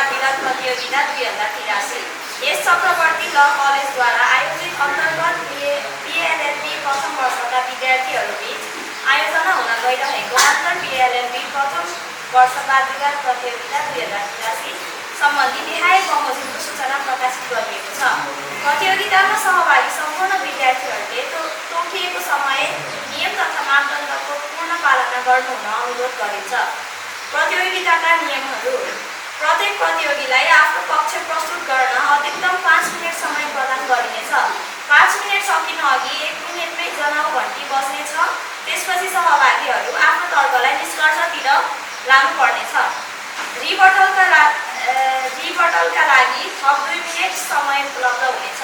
वादविवाद प्रतियोगिता 2083। यस चक्रवर्ती ल कलेजद्वारा आयोजित अन्तर्गत बीएलएलबी प्रथम वर्षका विद्यार्थीहरूबीच आयोजना हुन गइरहेको अन्तर् बीएलएलबी प्रथम वर्ष वादविवाद प्रतियोगिता 2083 सम्बन्धी विधायक बमोजिमको सूचना प्रकाशित गरिएको छ। प्रतियोगितामा सहभागी सम्पूर्ण विद्यार्थीहरूले तोकिएको समय, नियम तथा मापदण्डको पूर्ण पालना गर्नु हुन अनुरोध गरिन्छ। प्रतियोगिताका नियमहरू: प्रत्येक प्रतियोगीलाई आफ्नो पक्ष प्रस्तुत गर्न अधिकतम 5 मिनेट समय प्रदान गरिनेछ। 5 मिनेट सकिनु अघि 1 मिनेटमै जनाउ घन्टी बज्नेछ। त्यसपछि सहभागीहरू आफ्नो तर्कलाई निष्कर्षतिर लानुपर्नेछ। रिबटलका लागि थप 2 मिनेट समय उपलब्ध हुनेछ।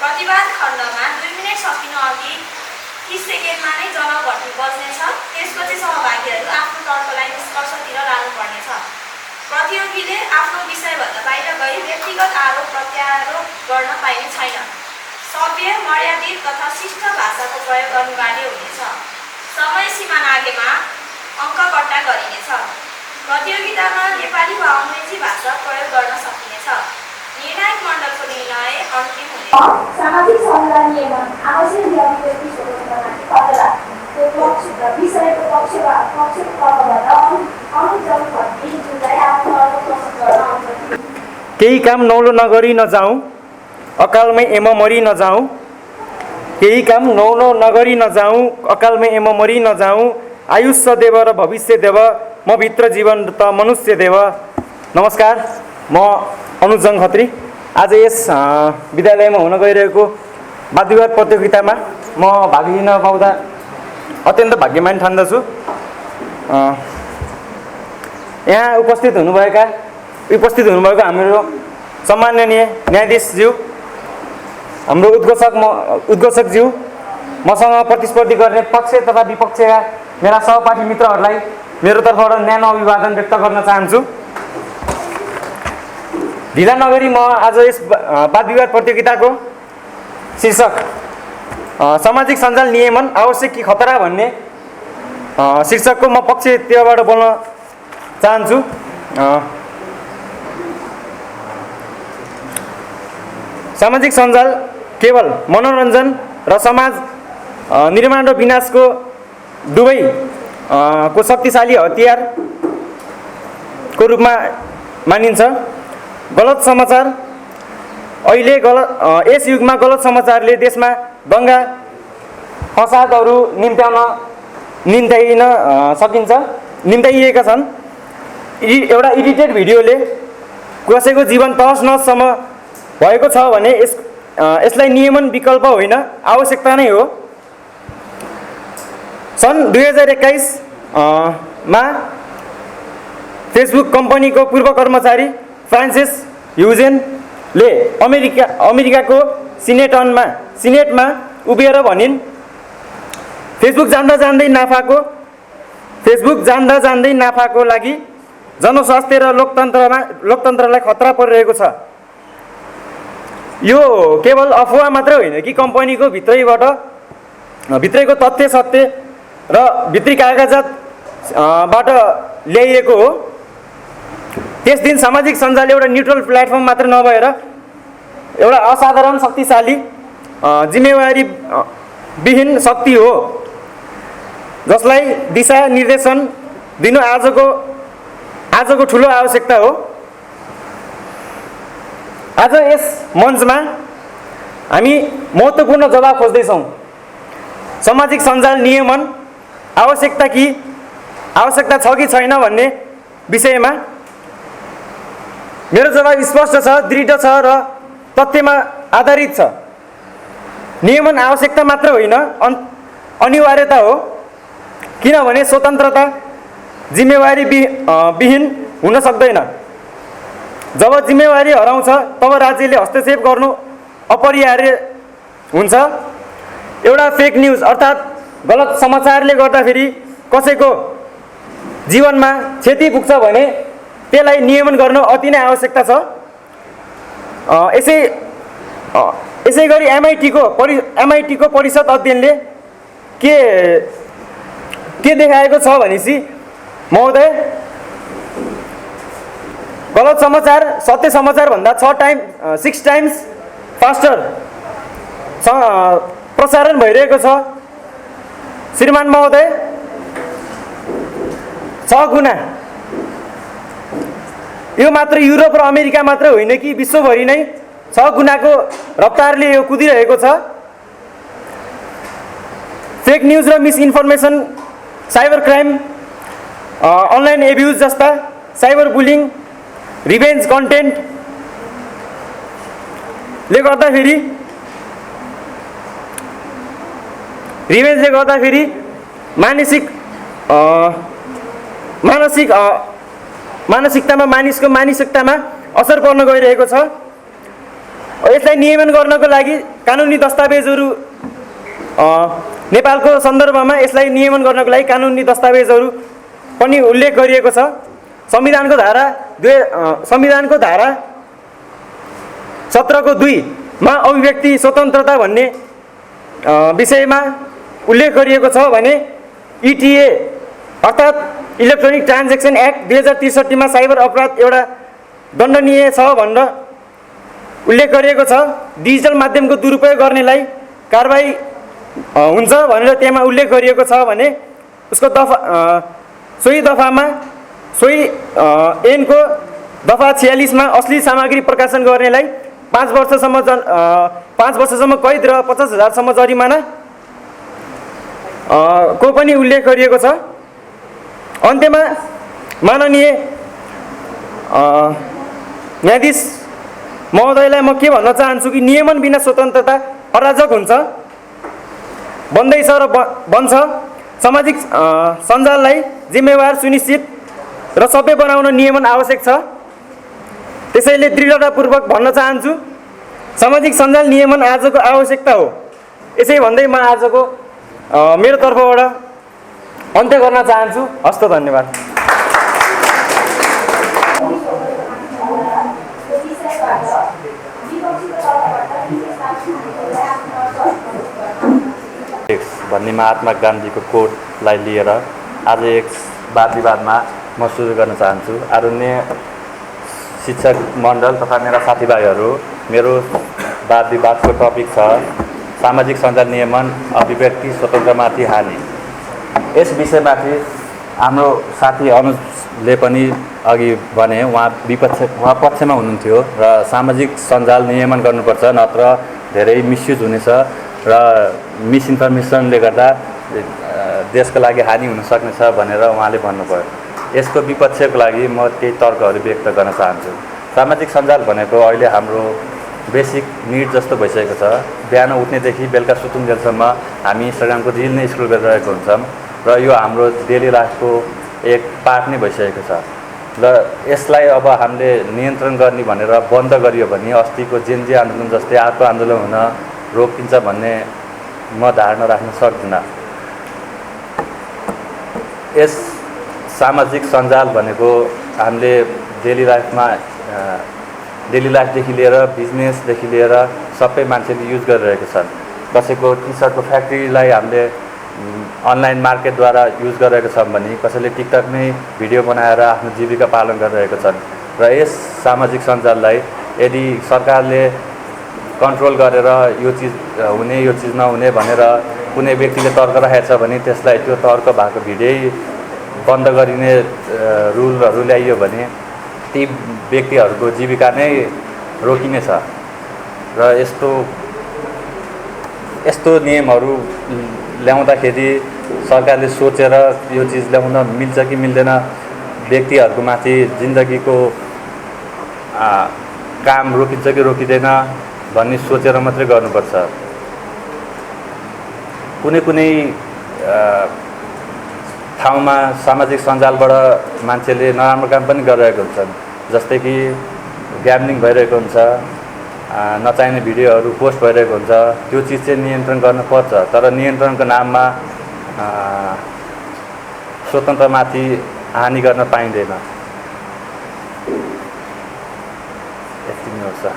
प्रतिवाद खण्डमा 2 मिनेट सकिनु अघि 30 सेकेन्डमा नै जनाउ घन्टी बज्नेछ। त्यसपछि सहभागीहरू आफ्नो तर्कलाई निष्कर्षतिर लानुपर्नेछ। प्रतियोगीले आफ्नो विषयभन्दा बाहिर गई व्यक्तिगत आरोप प्रत्यारोप गर्न पाइने छैन। सभ्य, मर्यादित तथा शिष्ट भाषाको प्रयोग अनिवार्य हुनेछ। समय सीमा नागेमा अङ्ककट्टा गरिनेछ। प्रतियोगितामा नेपाली वा अङ्ग्रेजी भाषा प्रयोग गर्न सकिनेछ। निर्णायक मण्डलको निर्णय अन्तिम हुनेछ। सामाजिक सञ्जाल नियमन आवश्यक व्यक्ति स्वतन्त्रमाथि अदालतको पक्ष र विषयको पक्षबाट अनुजल घटी जुनलाई आफ्नो अर्थ प्रस्तुत गर्न अनुमति। केही काम नौलो नगरी नजाउँ, अकालमै एम मरी नजाउँ। केही काम नौलो नगरी नजाउँ, अकालमै एम मरी नजाउँ। आयुष्य देव र भविष्य देव, म भित्र जीवन त मनुष्य देव। नमस्कार, म अनुजङ खत्री। आज यस विद्यालयमा हुन गइरहेको वादविवाद प्रतियोगितामा म भाग लिन पाउँदा अत्यन्त भाग्यमान ठान्दछु। यहाँ उपस्थित हुनुभएको हाम्रो सम्माननीय न्यायाधीशज्यू, हाम्रो उद्घोषकज्यू, मसँग प्रतिस्पर्धी गर्ने पक्ष तथा विपक्षका मेरा सहपाठी मित्रहरूलाई मेरो तर्फबाट न्यानो अभिवादन व्यक्त गर्न चाहन्छु। ढिला नगरी म आज यस वादविवाद प्रतियोगिताको शीर्षक सामाजिक सञ्जाल नियमन आवश्यक कि खतरा भन्ने शीर्षकको म पक्षबाट बोल्न चाहन्छु। सामाजिक सञ्जाल केवल मनोरञ्जन र समाज निर्माण र विनाशको दुवैको शक्तिशाली हतियारको रूपमा मानिन्छ। गलत समाचार यस युगमा गलत समाचारले देशमा दङ्गा फसादहरू निम्त्याइएका छन्। एउटा एडिटेड भिडियोले कसैको जीवन तहस नहससम्म भएको छ भने यसलाई नियमन विकल्प होइन, आवश्यकता नै हो। सन् 2021 मा फेसबुक कम्पनीको पूर्व कर्मचारी फ्रान्सिस ह्युजेनले अमेरिकाको सिनेटमा उभिएर भनिन्, फेसबुक जान्दा जान्दै नाफाको लागि जनस्वास्थ्य र लोकतन्त्रलाई खतरा परिरहेको छ। यो केवल अफवाह मात्र होइन कि कम्पनीको भित्रैको तथ्य सत्य र भित्री कागजातबाट ल्याइएको हो। त्यस दिन सामाजिक सञ्जाल एउटा न्युट्रल प्लेटफर्म मात्र नभएर एउटा असाधारण शक्तिशाली जिम्मेवारीविहीन शक्ति हो, जसलाई दिशा निर्देशन दिनु आजको ठुलो आवश्यकता हो। आज यस मञ्चमा हामी महत्त्वपूर्ण जवाब खोज्दैछौँ। सामाजिक सञ्जाल नियमन आवश्यकता छ कि छैन भन्ने विषयमा मेरो जवाब स्पष्ट छ, दृढ छ र तथ्यमा आधारित छ। नियमन आवश्यकता मात्र होइन, अनिवार्यता हो। किनभने स्वतन्त्रता जिम्मेवारी विहीन हुन सक्दैन। जब जिम्मेवारी हराउँछ तब राज्यले हस्तक्षेप गर्नु अपरिहार्य हुन्छ। एउटा फेक न्युज अर्थात् गलत समाचारले गर्दाखेरि कसैको जीवनमा क्षति पुग्छ भने त्यसलाई नियमन गर्न अति नै आवश्यकता छ। यसै गरी एमआइटीको परिषद अध्ययनले के देखाएको छ भनेपछि महोदय, गलत समाचार सत्य समाचारभन्दा 6 टाइम्स फास्टर प्रसारण भइरहेको छ। श्रीमान महोदय 6 गुना। यो मात्र युरोप र अमेरिका मात्र होइन कि विश्वभरि नै 6 गुनाको रफ्तारले यो कुदिरहेको छ। फेक न्युज र misinformation, cyber crime, online abuse जस्ता साइबर बुलिङ, रिभेन्ज कन्टेन्टले गर्दाखेरि मानसिकतामा मानसिकतामा असर पर्न गइरहेको छ। यसलाई नियमन गर्नको लागि कानुनी दस्तावेजहरू नेपालको सन्दर्भमा यसलाई नियमन गर्नको लागि कानुनी दस्तावेजहरू पनि उल्लेख गरिएको छ। संविधानको धारा 17 को 2 मा अभिव्यक्ति स्वतन्त्रता भन्ने विषयमा उल्लेख गरिएको छ भने इटिए अर्थात् इलेक्ट्रोनिक ट्रान्जेक्सन एक्ट 2063 मा साइबर अपराध एउटा दण्डनीय छ भनेर उल्लेख गरिएको छ। डिजिटल माध्यमको दुरुपयोग गर्नेलाई कारबाही हुन्छ भनेर त्यहाँ उल्लेख गरिएको छ भने उसको सोही ऐनको दफा 46 मा अश्लील सामग्री प्रकाशन गर्नेलाई 5 वर्षसम्म कैद र 50,000 सम्म जरिमाना को पनि उल्लेख गरिएको छ। अन्त्यमा माननीय न्यायाधीश महोदयलाई म के भन्न चाहन्छु कि नियमन बिना स्वतन्त्रता अराजक हुन्छ, बन्दैछ र बन्छ। सामाजिक सञ्जाललाई जिम्मेवार, सुनिश्चित र सभ्य बनाउन नियमन आवश्यक छ। त्यसैले दृढतापूर्वक भन्न चाहन्छु सामाजिक सञ्जाल नियमन आजको आवश्यकता हो। यसै भन्दै म आजको मेरो तर्फबाट अन्त्य गर्न चाहन्छु। हस्त, धन्यवाद। भन्ने महात्मा गान्धीको कोटलाई लिएर आज एक वाद विवादमा म सुरु गर्न चाहन्छु। आदरणीय शिक्षक मण्डल तथा मेरा साथीभाइहरू, मेरो वाद विवादको टपिक छ सामाजिक सञ्जाल नियमन अभिव्यक्ति स्वतन्त्रमाथि हानि। यस विषयमाथि हाम्रो साथी अनुजले पनि अघि भने उहाँ पक्षमा हुनुहुन्थ्यो र सामाजिक सञ्जाल नियमन गर्नुपर्छ, नत्र धेरै मिसयुज हुनेछ र मिसइन्फर्मेसनले गर्दा देशको लागि हानि हुन सक्नेछ भनेर उहाँले भन्नुभयो। यसको विपक्षको लागि म केही तर्कहरू व्यक्त गर्न चाहन्छु। सामाजिक सञ्जाल भनेको अहिले हाम्रो बेसिक निड जस्तो भइसकेको छ। बिहान उठ्नेदेखि बेलुका सुतुन्जेलसम्म हामी इन्स्टाग्रामको रिल नै स्क्रोल गरिरहेको हुन्छौँ र यो हाम्रो डेली लाइफको एक पार्ट नै भइसकेको छ। र यसलाई अब हामीले नियन्त्रण गर्ने भनेर बन्द गरियो भने अस्तिको जेनजी आन्दोलन जस्तै अर्को आन्दोलन हुन रोकिन्छ भन्ने म धारणा राख्न सक्दिनँ। यस सामाजिक सञ्जाल भनेको हामीले डेली लाइफदेखि लिएर बिजनेसदेखि लिएर सबै मान्छेले युज गरिरहेको छन्। कसैको टी सर्टको फ्याक्ट्रीलाई हामीले अनलाइन मार्केटद्वारा युज गरिरहेको छौँ भने कसैले टिकटकमै भिडियो बनाएर आफ्नो जीविका पालन गरिरहेको छन्। र यस सामाजिक सञ्जाललाई यदि सरकारले कन्ट्रोल गरेर यो चिज हुने यो चिज नहुने भनेर कुनै व्यक्तिले तर्क राखेको छ भने त्यसलाई त्यो तर्क भएको भिडियो बन्द गरिने रुलहरू ल्याइयो भने ती व्यक्तिहरूको जीविका नै रोकिनेछ। र यस्तो नियमहरू ल्याउँदाखेरि सरकारले सोचेर यो चिज ल्याउन मिल्छ कि मिल्दैन, व्यक्तिहरूको माथि जिन्दगीको काम रोकिन्छ कि रोकिँदैन भन्ने सोचेर मात्रै गर्नुपर्छ। कुनै ठाउँमा सामाजिक सञ्जालबाट मान्छेले नराम्रो काम पनि गरिरहेको हुन्छन्, जस्तै कि ग्याम्लिङ भइरहेको हुन्छ, नचाहिने भिडियोहरू पोस्ट भइरहेको हुन्छ। त्यो चिज चाहिँ नियन्त्रण गर्नुपर्छ, तर नियन्त्रणको नाममा स्वतन्त्रमाथि हानि गर्न पाइँदैन। यति नै हो सर।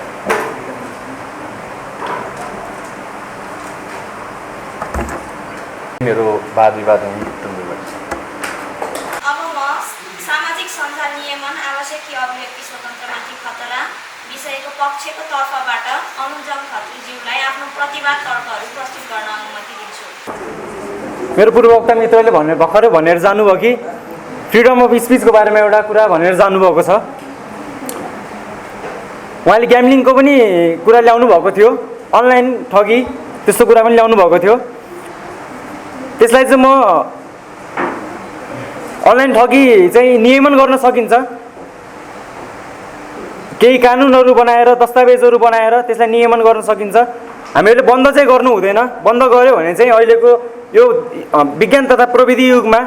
मेरो वाद विवाद अब म सामाजिक सञ्जाल नियमन आवश्यक कि अभिव्यक्ति स्वतन्त्र पक्षको तर्फबाट अनुजम खत्रीज्यूलाई आफ्नो प्रतिवाद तर्कहरू प्रस्तुत गर्न अनुमति दिन्छु। मेरो पूर्ववक्ता मित्रले भर्खरै भनेर जानुभयो कि फ्रिडम अफ स्पिचको बारेमा एउटा कुरा भनेर जानुभएको छ। उहाँले ग्याम्लिङको पनि कुरा ल्याउनु भएको थियो, अनलाइन ठगी त्यस्तो कुरा पनि ल्याउनु भएको थियो। त्यसलाई चाहिँ म अनलाइन ठगी चाहिँ नियमन गर्न सकिन्छ, केही कानुनहरू बनाएर दस्तावेजहरू बनाएर त्यसलाई नियमन गर्न सकिन्छ। हामीहरूले बन्द चाहिँ गर्नु हुँदैन। बन्द गऱ्यो भने चाहिँ अहिलेको यो विज्ञान तथा प्रविधि युगमा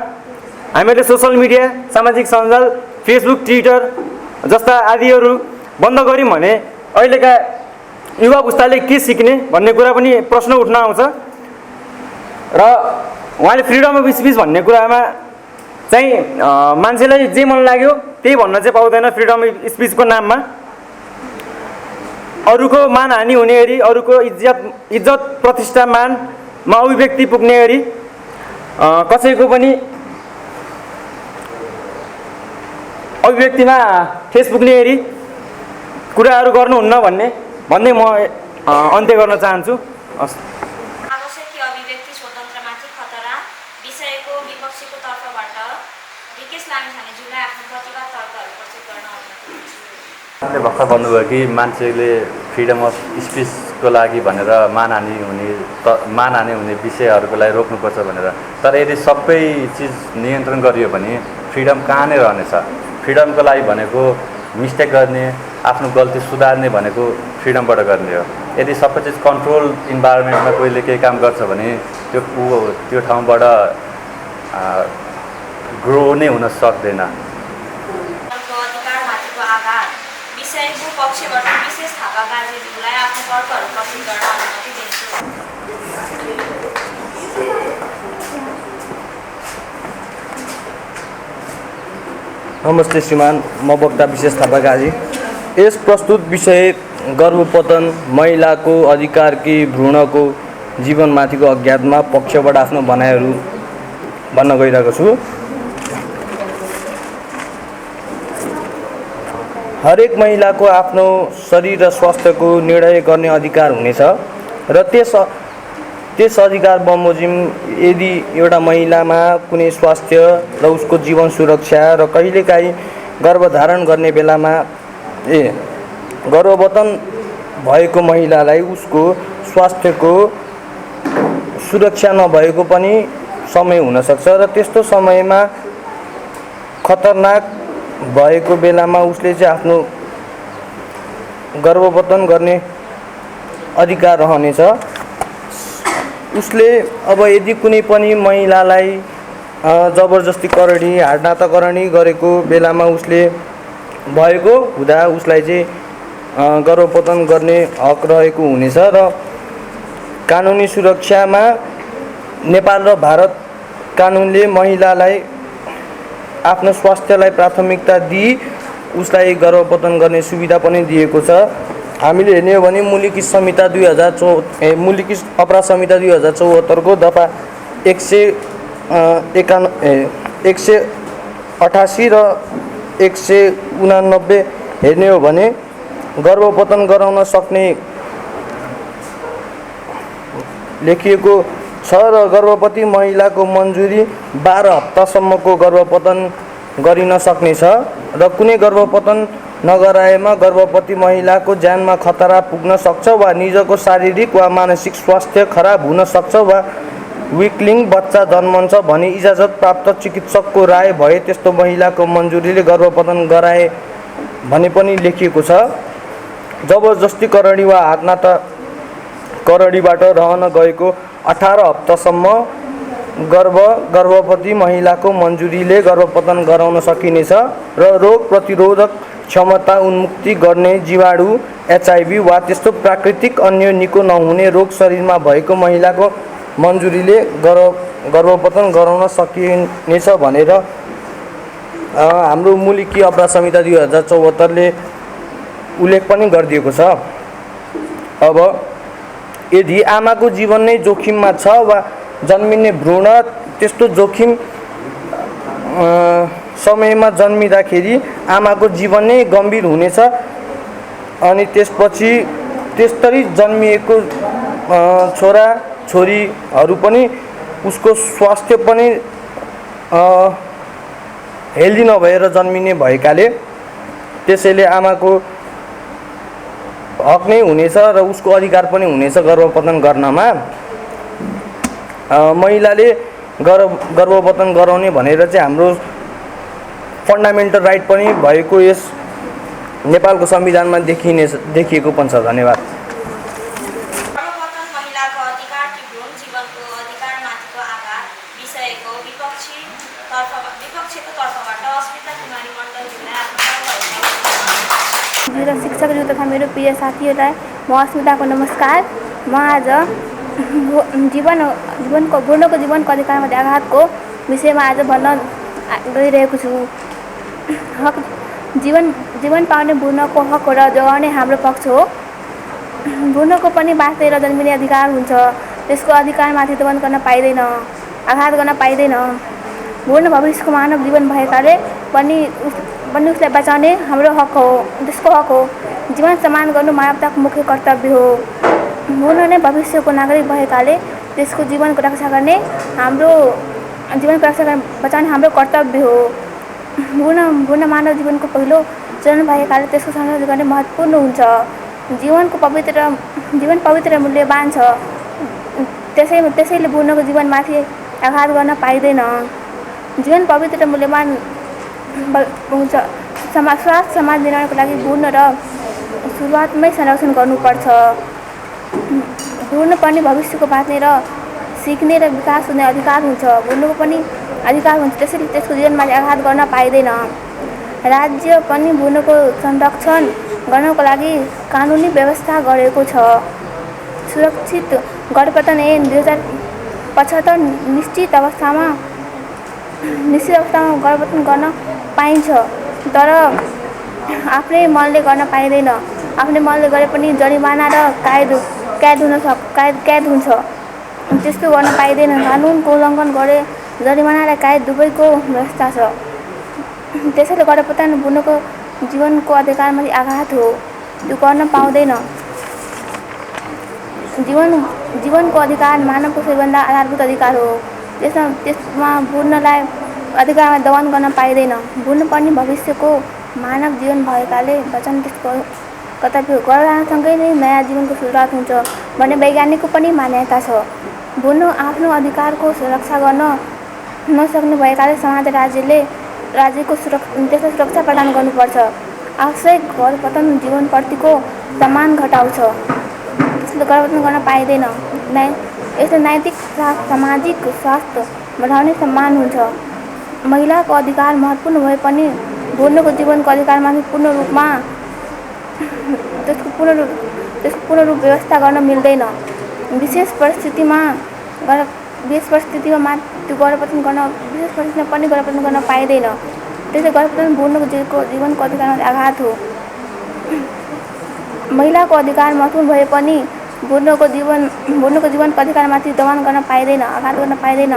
हामीहरूले सोसल मिडिया, सामाजिक सञ्जाल, फेसबुक, ट्विटर जस्ता आदिहरू बन्द गऱ्यौँ भने अहिलेका युवा पुस्ताले के सिक्ने भन्ने कुरा पनि प्रश्न उठ्न आउँछ। र उहाँले फ्रिडम अफ स्पिच भन्ने कुरामा चाहिँ मान्छेलाई जे मन लाग्यो त्यही भन्न चाहिँ पाउँदैन। फ्रिडम अफ स्पिचको नाममा अरूको मानहानि हुने गरी, अरूको इज्जत प्रतिष्ठा मानमा अभिव्यक्ति पुग्ने गरी, कसैको पनि अभिव्यक्तिमा ठेस पुग्ने गरी कुराहरू गर्नुहुन्न भन्दै म अन्त्य गर्न चाहन्छु। आवश्यक अभिव्यक्ति स्वतन्त्रमाथि खतरा विषयको विपक्षीको तर्फबाट विकेश लामिछानेज्यूलाई आफ्नो प्रतिवाद तर्कहरू प्रस्तुत गर्न अनुमति दिन्छु। उहाँले भर्खर भन्नुभयो कि मान्छेले फ्रिडम अफ स्पिचको लागि भनेर मानहानि हुने विषयहरूको लागि रोक्नुपर्छ भनेर। तर यदि सबै चिज नियन्त्रण गरियो भने फ्रिडम कहाँ नै रहनेछ। फ्रिडमको लागि भनेको मिस्टेक गर्ने, आफ्नो गल्ती सुधार्ने भनेको फ्रिडमबाट गर्ने हो। यदि सबै चिज कन्ट्रोल इन्भाइरोमेन्टमा कोहीले केही काम गर्छ भने त्यो ठाउँबाट ग्रो नै हुन सक्दैन। अधिकारमाथिको आधार विषयको पक्षबाट विशेष थापा गाजेज्यूलाई आफ्नो तर्कहरू प्रस्तुत गर्न अनुमति दिन्छु। नमस्ते श्रीमान, म वक्ता विशेष थापा गाजी। यस प्रस्तुत विषय गर्भपतन, महिलाको अधिकार कि भ्रूणको जीवनमाथिको अज्ञातमा पक्षबाट आफ्नो भनाइहरू भन्न गइरहेको छु। हरेक महिलाको आफ्नो शरीर र स्वास्थ्यको निर्णय गर्ने अधिकार हुनेछ र त्यस अधिकार बमोजिम यदि एउटा महिलामा कुनै स्वास्थ्य र उसको जीवन सुरक्षा र कहिलेकाहीँ गर्भधारण गर्ने बेलामा गर्भवतन भएको महिलालाई उसको स्वास्थ्यको सुरक्षा नभएको पनि समय हुनसक्छ र त्यस्तो समयमा खतरनाक भएको बेलामा उसले चाहिँ आफ्नो गर्भवतन गर्ने अधिकार रहनेछ। उसले अब यदि कुनै पनि महिलालाई जबरजस्ती करणी, हाडनाताकरणी गरेको बेलामा उसले भएको हुँदा उसलाई चाहिँ गर्भपतन गर्ने हक रहेको हुनेछ र कानुनी सुरक्षामा नेपाल र भारत कानुनले महिलालाई आफ्नो स्वास्थ्यलाई प्राथमिकता दिई उसलाई गर्भपतन गर्ने सुविधा पनि दिएको छ। हामीले हेर्ने हो भने मुलुकी अपराध संहिता 2074 को दफा 188 र 189 हेर्ने हो भने गर्भपतन गराउन सक्ने लेखिएको छ र गर्भवती महिलाको मन्जुरी 12 हप्तासम्मको गर्भपतन गरिन सक्नेछ र कुनै गर्भपतन नगराएमा गर्भवती महिलाको ज्यानमा खतरा पुग्न सक्छ वा निजको शारीरिक वा मानसिक स्वास्थ्य खराब हुन सक्छ वा विकलिङ बच्चा जन्मन्छ भनी इजाजत प्राप्त चिकित्सकको राय भए त्यस्तो महिलाको मन्जुरीले गर्भपतन गराए भने पनि लेखिएको छ। जबरजस्ती करणी वा हातनाता करडीबाट रहन गएको 18 हप्तासम्म गर्भवती महिलाको मन्जुरीले गर्भपतन गराउन सकिनेछ र रोग प्रतिरोधक क्षमता उन्मुक्ति गर्ने जीवाणु HIV वा त्यस्तो प्राकृतिक अन्य निको नहुने रोग शरीरमा भएको महिलाको मन्जुरीले गर्भपतन गराउन सकिनेछ भनेर हाम्रो मुलुकी अपराध संहिता 2074 ले उल्लेख पनि गरिदिएको छ। अब यदि आमाको जीवन नै जोखिममा छ वा जन्मिने भ्रूण त्यस्तो जोखिम समयमा जन्मिँदाखेरि आमाको जीवन नै गम्भीर हुनेछ अनि त्यसपछि त्यस्तरी जन्मिएको छोरा छोरीहरू पनि उसको स्वास्थ्य पनि हेल्दी नभएर जन्मिने भएकाले त्यसैले आमाको हक नै हुनेछ र उसको अधिकार पनि हुनेछ गर्भपतन गर्नमा। महिलाले गर्भपतन गराउने भनेर चाहिँ हाम्रो फन्डामेन्टल राइट पनि भएको यस नेपालको संविधानमा देखिएको पनि छ। धन्यवाद। गर्भपतन महिलाको अधिकार कि भ्रूण जीवनको अधिकारमाथिको आघात विषयको विपक्षको तर्फबाट अस्मिता कुमारी मण्डलजीलाई मेरो शिक्षकज्यू तथा मेरो प्रिय साथीहरूलाई म अस्मिताको नमस्कार। म आज भ्रूणको जीवनको अधिकारमाथि आघातको विषयमा आज भन्न गइरहेको छु। हक जीवन पाउने भ्रूणको हक र जोगाउने हाम्रो पक्ष हो। भ्रूणको पनि बाँच्ने र जन्मिने अधिकार हुन्छ। त्यसको अधिकारमाथि दमन गर्न पाइँदैन, आघात गर्न पाइँदैन। भ्रूण भविष्यको मानव जीवन भएकाले पनि उसलाई बचाउने हाम्रो हक हो, त्यसको हक हो। जीवन सम्मान गर्नु मानवताको मुख्य कर्तव्य हो। भ्रूण नै भविष्यको नागरिक भएकाले त्यसको जीवनको रक्षा गर्ने बचाउने हाम्रो कर्तव्य हो। भ्रूण मानव जीवनको पहिलो चरण भएकाले त्यसको संरक्षण गर्ने महत्त्वपूर्ण हुन्छ। जीवन पवित्र मूल्यवान छ। त्यसैले भ्रूणको जीवनमाथि आघात गर्न पाइँदैन। जीवन पवित्र मूल्यवान हुन्छ। स्वास्थ्य समाज निर्माणको लागि भ्रूण र सुरुवातमै संरक्षण गर्नुपर्छ। भ्रूण पनि भविष्यको बाँच्ने र सिक्ने र विकास हुने अधिकार हुन्छ। भ्रूणको पनि अधिकार हुन्छ। त्यसैले त्यसको जीवनमाथि आघात गर्न पाइँदैन। राज्य पनि भ्रूणको संरक्षण गर्नको लागि कानुनी व्यवस्था गरेको छ। सुरक्षित गर्भपतन ऐन 2075 निश्चित अवस्थामा गर्भपतन गर्न पाइन्छ, तर आफ्नै मनले गर्न पाइँदैन। आफ्नै मनले गरे पनि जरिमाना र कैद हुन्छ। त्यस्तो गर्न पाइँदैन। कानुनको उल्लङ्घन गरे जरिमाना र कैद दुवैको व्यवस्था छ। त्यसैले गर्भपतन भ्रूणको जीवनको अधिकारमाथि आघात हो। त्यो गर्न पाउँदैन। जीवनको अधिकार मानवको सबैभन्दा आधारभूत अधिकार हो। त्यसमा भ्रूणलाई अधिकारमा दमन गर्न पाइँदैन। भ्रूण पनि भविष्यको मानव जीवन भएकाले बचाउने त्यसको कर्तव्य हो। गर्भधारणसँगै नै नयाँ जीवनको सुरुवात हुन्छ भन्ने वैज्ञानिकको पनि मान्यता छ। भ्रूण आफ्नो अधिकारको सुरक्षा गर्न नसक्ने भएकाले समाज र राज्यको त्यसलाई सुरक्षा प्रदान गर्नुपर्छ। आवश्यक गर्भपतन जीवनप्रतिको सम्मान घटाउँछ। त्यसले गर्भपतन गर्न पाइँदैन। यसले नैतिक सामाजिक स्वास्थ्य बढाउने सम्मान हुन्छ। महिलाको अधिकार महत्त्वपूर्ण भए पनि भ्रूणको जीवनको अधिकारमाथि पूर्ण रूपमा व्यवस्था गर्न मिल्दैन। विशेष परिस्थितिमा त्यो गर्भपतन गर्न पाइँदैन। त्यसले गर्भपतन भ्रूणको जीवनको अधिकारमा आघात हो। महिलाको अधिकार महत्त्वपूर्ण भए पनि भ्रूणको जीवनको अधिकारमाथि दमन गर्न पाइँदैन, आघात गर्न पाइँदैन।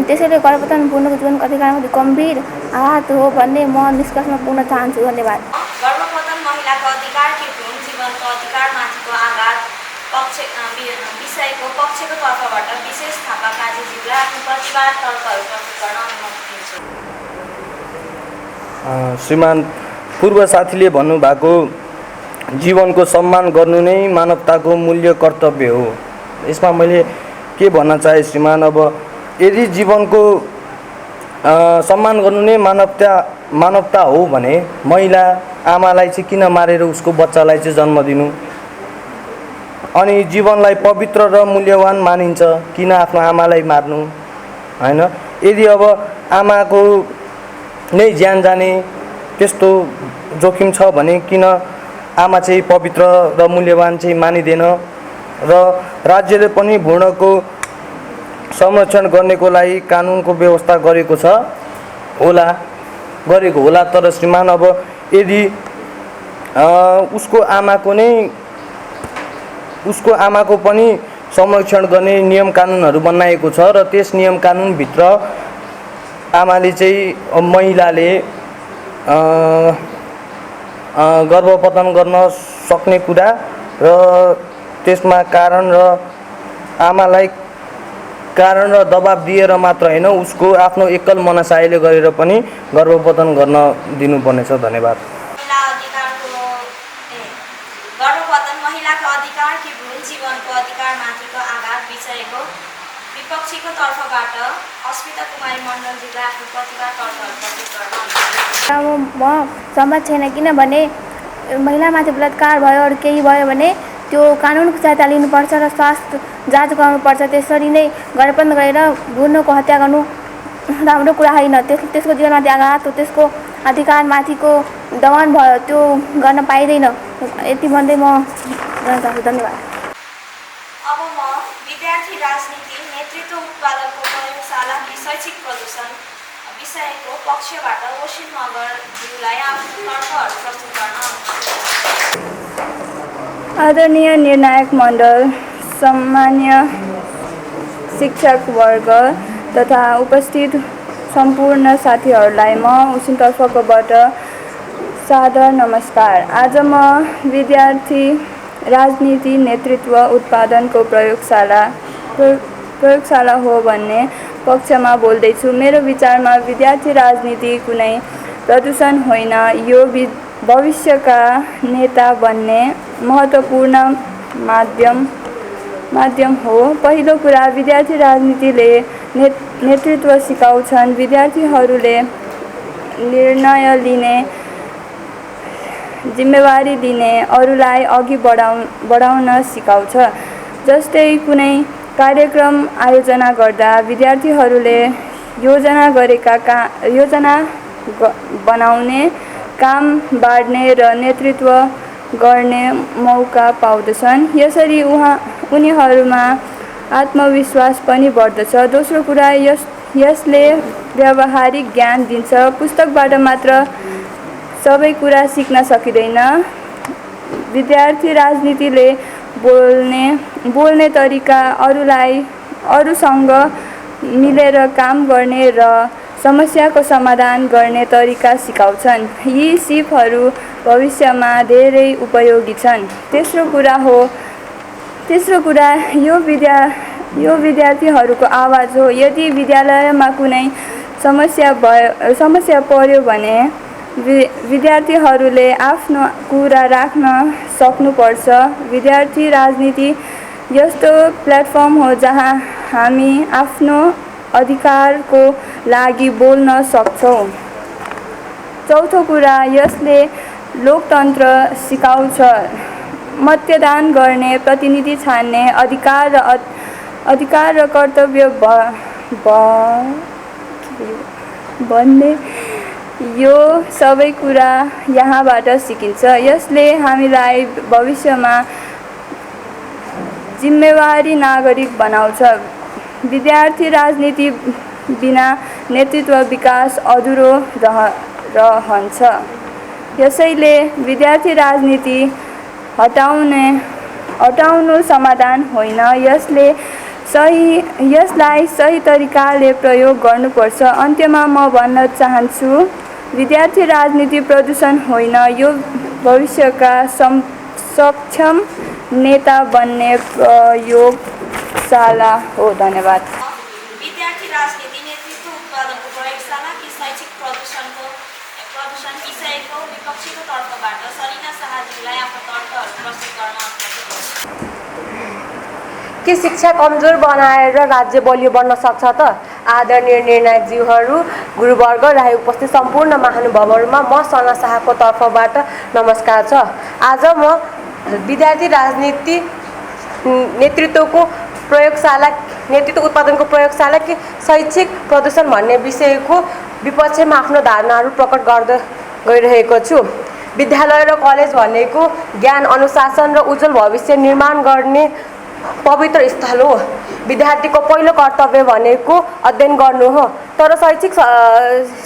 त्यसैले गर्भपतन भ्रूणको जीवनको अधिकारमाथि गम्भीर आघात हो भन्ने म निष्कर्षमा पुग्न चाहन्छु। धन्यवाद। गर्भपतन महिलाको अधिकार कि भ्रूण जीवनको अधिकारमाथिको आघात विषयको पक्षको तर्फबाट विशेष थापा काजीज्यूलाई आफ्नो प्रतिवाद तर्कहरू प्रस्तुत गर्न अनुमति दिन्छु। श्रीमान पूर्व साथीले भन्नुभएको जीवनको सम्मान गर्नु नै मानवताको मूल्य कर्तव्य हो। यसमा मैले के भन्न चाहे श्रीमान, अब यदि जीवनको सम्मान गर्नु नै मानवता हो भने महिला आमालाई चाहिँ किन मारेर उसको बच्चालाई चाहिँ जन्म दिनु? अनि जीवनलाई पवित्र र मूल्यवान मानिन्छ, किन आफ्नो आमालाई मार्नु? हैन, यदि अब आमाको नै ज्यान जाने त्यस्तो जोखिम छ भने किन आमा चाहिँ पवित्र र मूल्यवान चाहिँ मानिँदैन? र राज्यले पनि भ्रूणको संरक्षण गर्नको लागि कानुनको व्यवस्था गरेको होला, तर श्रीमान अब यदि उसको आमाको पनि संरक्षण गर्ने नियम कानुनहरू बनाएको छ र त्यस नियम कानुनभित्र आमाले चाहिँ महिलाले गर्भपतन गर्न सक्ने कुरा र त्यसमा कारण र आमालाई कारण र दबाब दिएर मात्र होइन उसको आफ्नो एकल मनसायले गरेर पनि गर्भपतन गर्न दिनुपर्नेछ। धन्यवाद। गर्भपतन महिलाको अधिकार कि भ्रूण जीवनको अधिकारमाथिको आघात विषयको विपक्षीको तर्फबाट अस्मिता कुमारी मण्डलजीले आफ्नो प्रतिभा तर्फहरू प्रस्तुत गर्न अब म सहमत छैन, किनभने महिलामाथि बलात्कार भयो अरू केही भयो भने त्यो कानुनको सहायता लिनुपर्छ र स्वास्थ्य जाँच गराउनुपर्छ। त्यसरी नै गर्भपतन गरेर भ्रूणको हत्या गर्नु राम्रो कुरा होइन। त्यसको जीवनमाथि आघात हो, त्यसको अधिकारमाथिको दमन भयो, त्यो गर्न पाइँदैन। यति भन्दै म गर्न चाहन्छु। धन्यवाद। अब म विद्यार्थी राजनीति नेतृत्व उत्पादनको प्रयोगशाला कि शैक्षिक प्रदूषण विषयको पक्षबाट ओसिन मगरज्यूलाई आफ्नो तर्फहरू प्रस्तुत गर्न आदरणीय निर्णायक मण्डल, सम्मान्य शिक्षकवर्ग तथा उपस्थित सम्पूर्ण साथीहरूलाई म उसिन तर्फबाट सादर नमस्कार। आज म विद्यार्थी राजनीति नेतृत्व उत्पादनको प्रयोगशाला हो भन्ने पक्षमा बोल्दैछु। मेरो विचारमा विद्यार्थी राजनीति कुनै प्रदूषण होइन, यो भविष्यका नेता बन्ने महत्त्वपूर्ण माध्यम हो। पहिलो कुरा, विद्यार्थी राजनीतिले नेतृत्व सिकाउँछन्। विद्यार्थीहरूले निर्णय लिने, जिम्मेवारी लिने, अरूलाई अघि बढाउन सिकाउँछ। जस्तै कुनै कार्यक्रम आयोजना गर्दा विद्यार्थीहरूले योजना बनाउने, काम बाँड्ने र नेतृत्व गर्ने मौका पाउँदछन्। यसरी उनीहरूमा आत्मविश्वास पनि बढ्दछ। दोस्रो कुरा, यसले व्यावहारिक ज्ञान दिन्छ। पुस्तकबाट मात्र सबै कुरा सिक्न सकिँदैन। विद्यार्थी राजनीतिले बोल्ने तरिका, अरूसँग मिलेर काम गर्ने र समस्याको समाधान गर्ने तरिका सिकाउँछन्। यी सिपहरू भविष्यमा धेरै उपयोगी छन्। तेस्रो कुरा यो विद्यार्थीहरूको आवाज हो। यदि विद्यालयमा कुनै समस्या पर्यो भने विद्यार्थीहरूले आफ्नो कुरा राख्न सक्नुपर्छ। विद्यार्थी राजनीति यस्तो प्लेटफर्म हो जहाँ हामी आफ्नो अधिकारको लागि बोल्न सक्छौँ। चौथो कुरा, यसले लोकतन्त्र सिकाउँछ। मतदान गर्ने, प्रतिनिधि छान्ने अधिकार र कर्तव्य भन्ने यो सबै कुरा यहाँबाट सिकिन्छ। यसले हामीलाई भविष्यमा जिम्मेवारी नागरिक बनाउँछ। विद्यार्थी राजनीति बिना नेतृत्व विकास अधुरो रहन्छ। यसैले विद्यार्थी राजनीति हटाउनु समाधान होइन, यसलाई सही तरिकाले प्रयोग गर्नुपर्छ। अन्त्यमा म भन्न चाहन्छु, विद्यार्थी राजनीति प्रदूषण होइन, यो भविष्यका सक्षम नेता बन्ने प्रयोगशाला हो। धन्यवाद। विद्यार्थी राजनीति नेतृत्व उत्पादनको प्रयोगशाला कि शैक्षिक प्रदूषण विषयको विपक्षीको तर्फबाट सरिना शाहज्यूलाई आफ्नो तर्फहरू प्रस्तुत गर्न के शिक्षा कमजोर बनाएर राज्य बलियो बन्न सक्छ त? आदरणीय निर्णायकज्यूहरू, गुरुवर्ग र उपस्थित सम्पूर्ण महानुभावहरूमा म सना शाहको तर्फबाट नमस्कार छ। आज म विद्यार्थी राजनीति नेतृत्व उत्पादनको प्रयोगशाला कि शैक्षिक प्रदूषण भन्ने विषयको विपक्षमा आफ्नो धारणाहरू प्रकट गर्दै गइरहेको छु। विद्यालय र कलेज भनेको ज्ञान, अनुशासन र उज्जवल भविष्य निर्माण गर्ने पवित्र स्थल हो। विद्यार्थीको पहिलो कर्तव्य भनेको अध्ययन गर्नु हो। तर शैक्षिक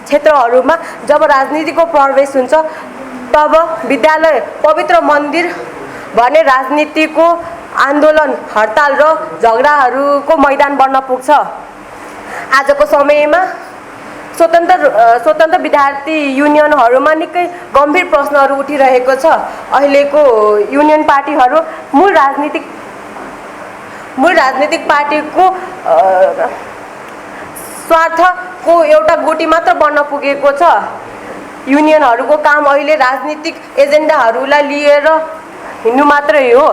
क्षेत्रहरूमा जब राजनीतिको प्रवेश हुन्छ तब विद्यालय पवित्र मन्दिर भने राजनीतिको आन्दोलन, हडताल र झगडाहरूको मैदान बन्न पुग्छ। आजको समयमा स्वतन्त्र विद्यार्थी युनियनहरूमा निकै गम्भीर प्रश्नहरू उठिरहेको छ। अहिलेको युनियन पार्टीहरू मूल राजनीतिक पार्टीको स्वार्थको एउटा गोटी मात्र बन्न पुगेको छ। युनियनहरूको काम अहिले राजनीतिक एजेन्डाहरूलाई लिएर हिँड्नु मात्रै हो।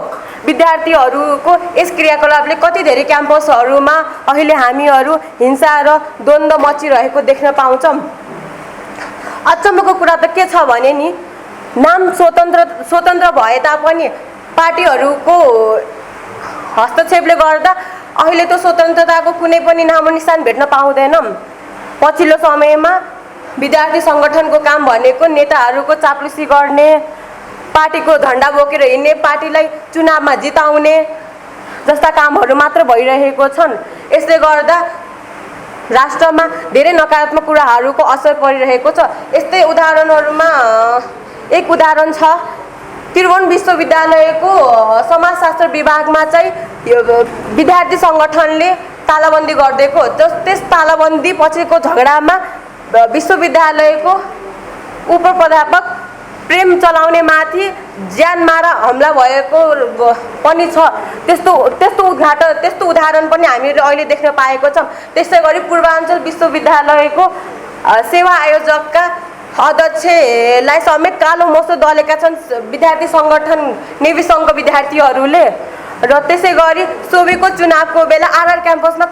विद्यार्थीहरूको यस क्रियाकलापले कति धेरै क्याम्पसहरूमा अहिले हामीहरू हिंसा र द्वन्द्व मचिरहेको देख्न पाउँछौँ। अचम्मको कुरा त के छ भने नि, नाम स्वतन्त्र भए तापनि पार्टीहरूको हस्तक्षेपले गर्दा अहिले त स्वतन्त्रताको कुनै पनि नामोनिशान भेट्न पाउँदैनौँ। पछिल्लो समयमा विद्यार्थी सङ्गठनको काम भनेको नेताहरूको चाप्लुसी गर्ने, पार्टीको झन्डा बोकेर हिँड्ने, पार्टीलाई चुनावमा जिताउने जस्ता कामहरू मात्र भइरहेको छन्। यसले गर्दा राष्ट्रमा धेरै नकारात्मक कुराहरूको असर परिरहेको छ। यस्तै उदाहरणहरूमा एक उदाहरण छ, त्रिभुवन विश्वविद्यालयको समाजशास्त्र विभागमा चाहिँ विद्यार्थी सङ्गठनले तालाबन्दी गरिदिएको। त्यस तालाबन्दी पछिको झगडामा विश्वविद्यालयको उपप्राध्यापक प्रेम चलाउने माथि ज्यान मारा हमला भएको पनि छ। त्यस्तो उदाहरण पनि हामीले अहिले देख्न पाएको छौँ। त्यसै गरी पूर्वाञ्चल विश्वविद्यालयको सेवा आयोजकका अध्यक्षलाई समेत कालो मोसो दलेका छन् विद्यार्थी सङ्गठन नेभी सङ्घको विद्यार्थीहरूले। र त्यसै गरी सोभीको चुनावको बेला आरआर क्याम्पसमा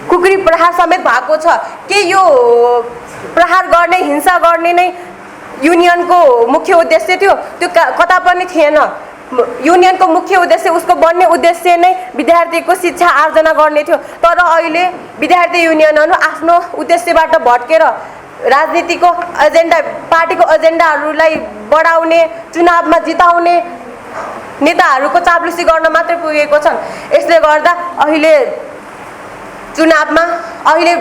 खुकुरी प्रहार समेत भएको छ। के यो प्रहार गर्ने, हिंसा गर्ने नै युनियनको मुख्य उद्देश्य थियो? त्यो कता पनि थिएन। युनियनको मुख्य उद्देश्य, उसको बन्ने उद्देश्य नै विद्यार्थीको शिक्षा आर्जना गर्ने थियो। तर अहिले विद्यार्थी युनियनहरू आफ्नो उद्देश्यबाट भड्केर राजनीतिको एजेन्डा, पार्टीको एजेन्डाहरूलाई बढाउने, चुनावमा जिताउने नेताहरूको चाप्लुसी गर्न मात्रै पुगेको छन्। यसले गर्दा अहिले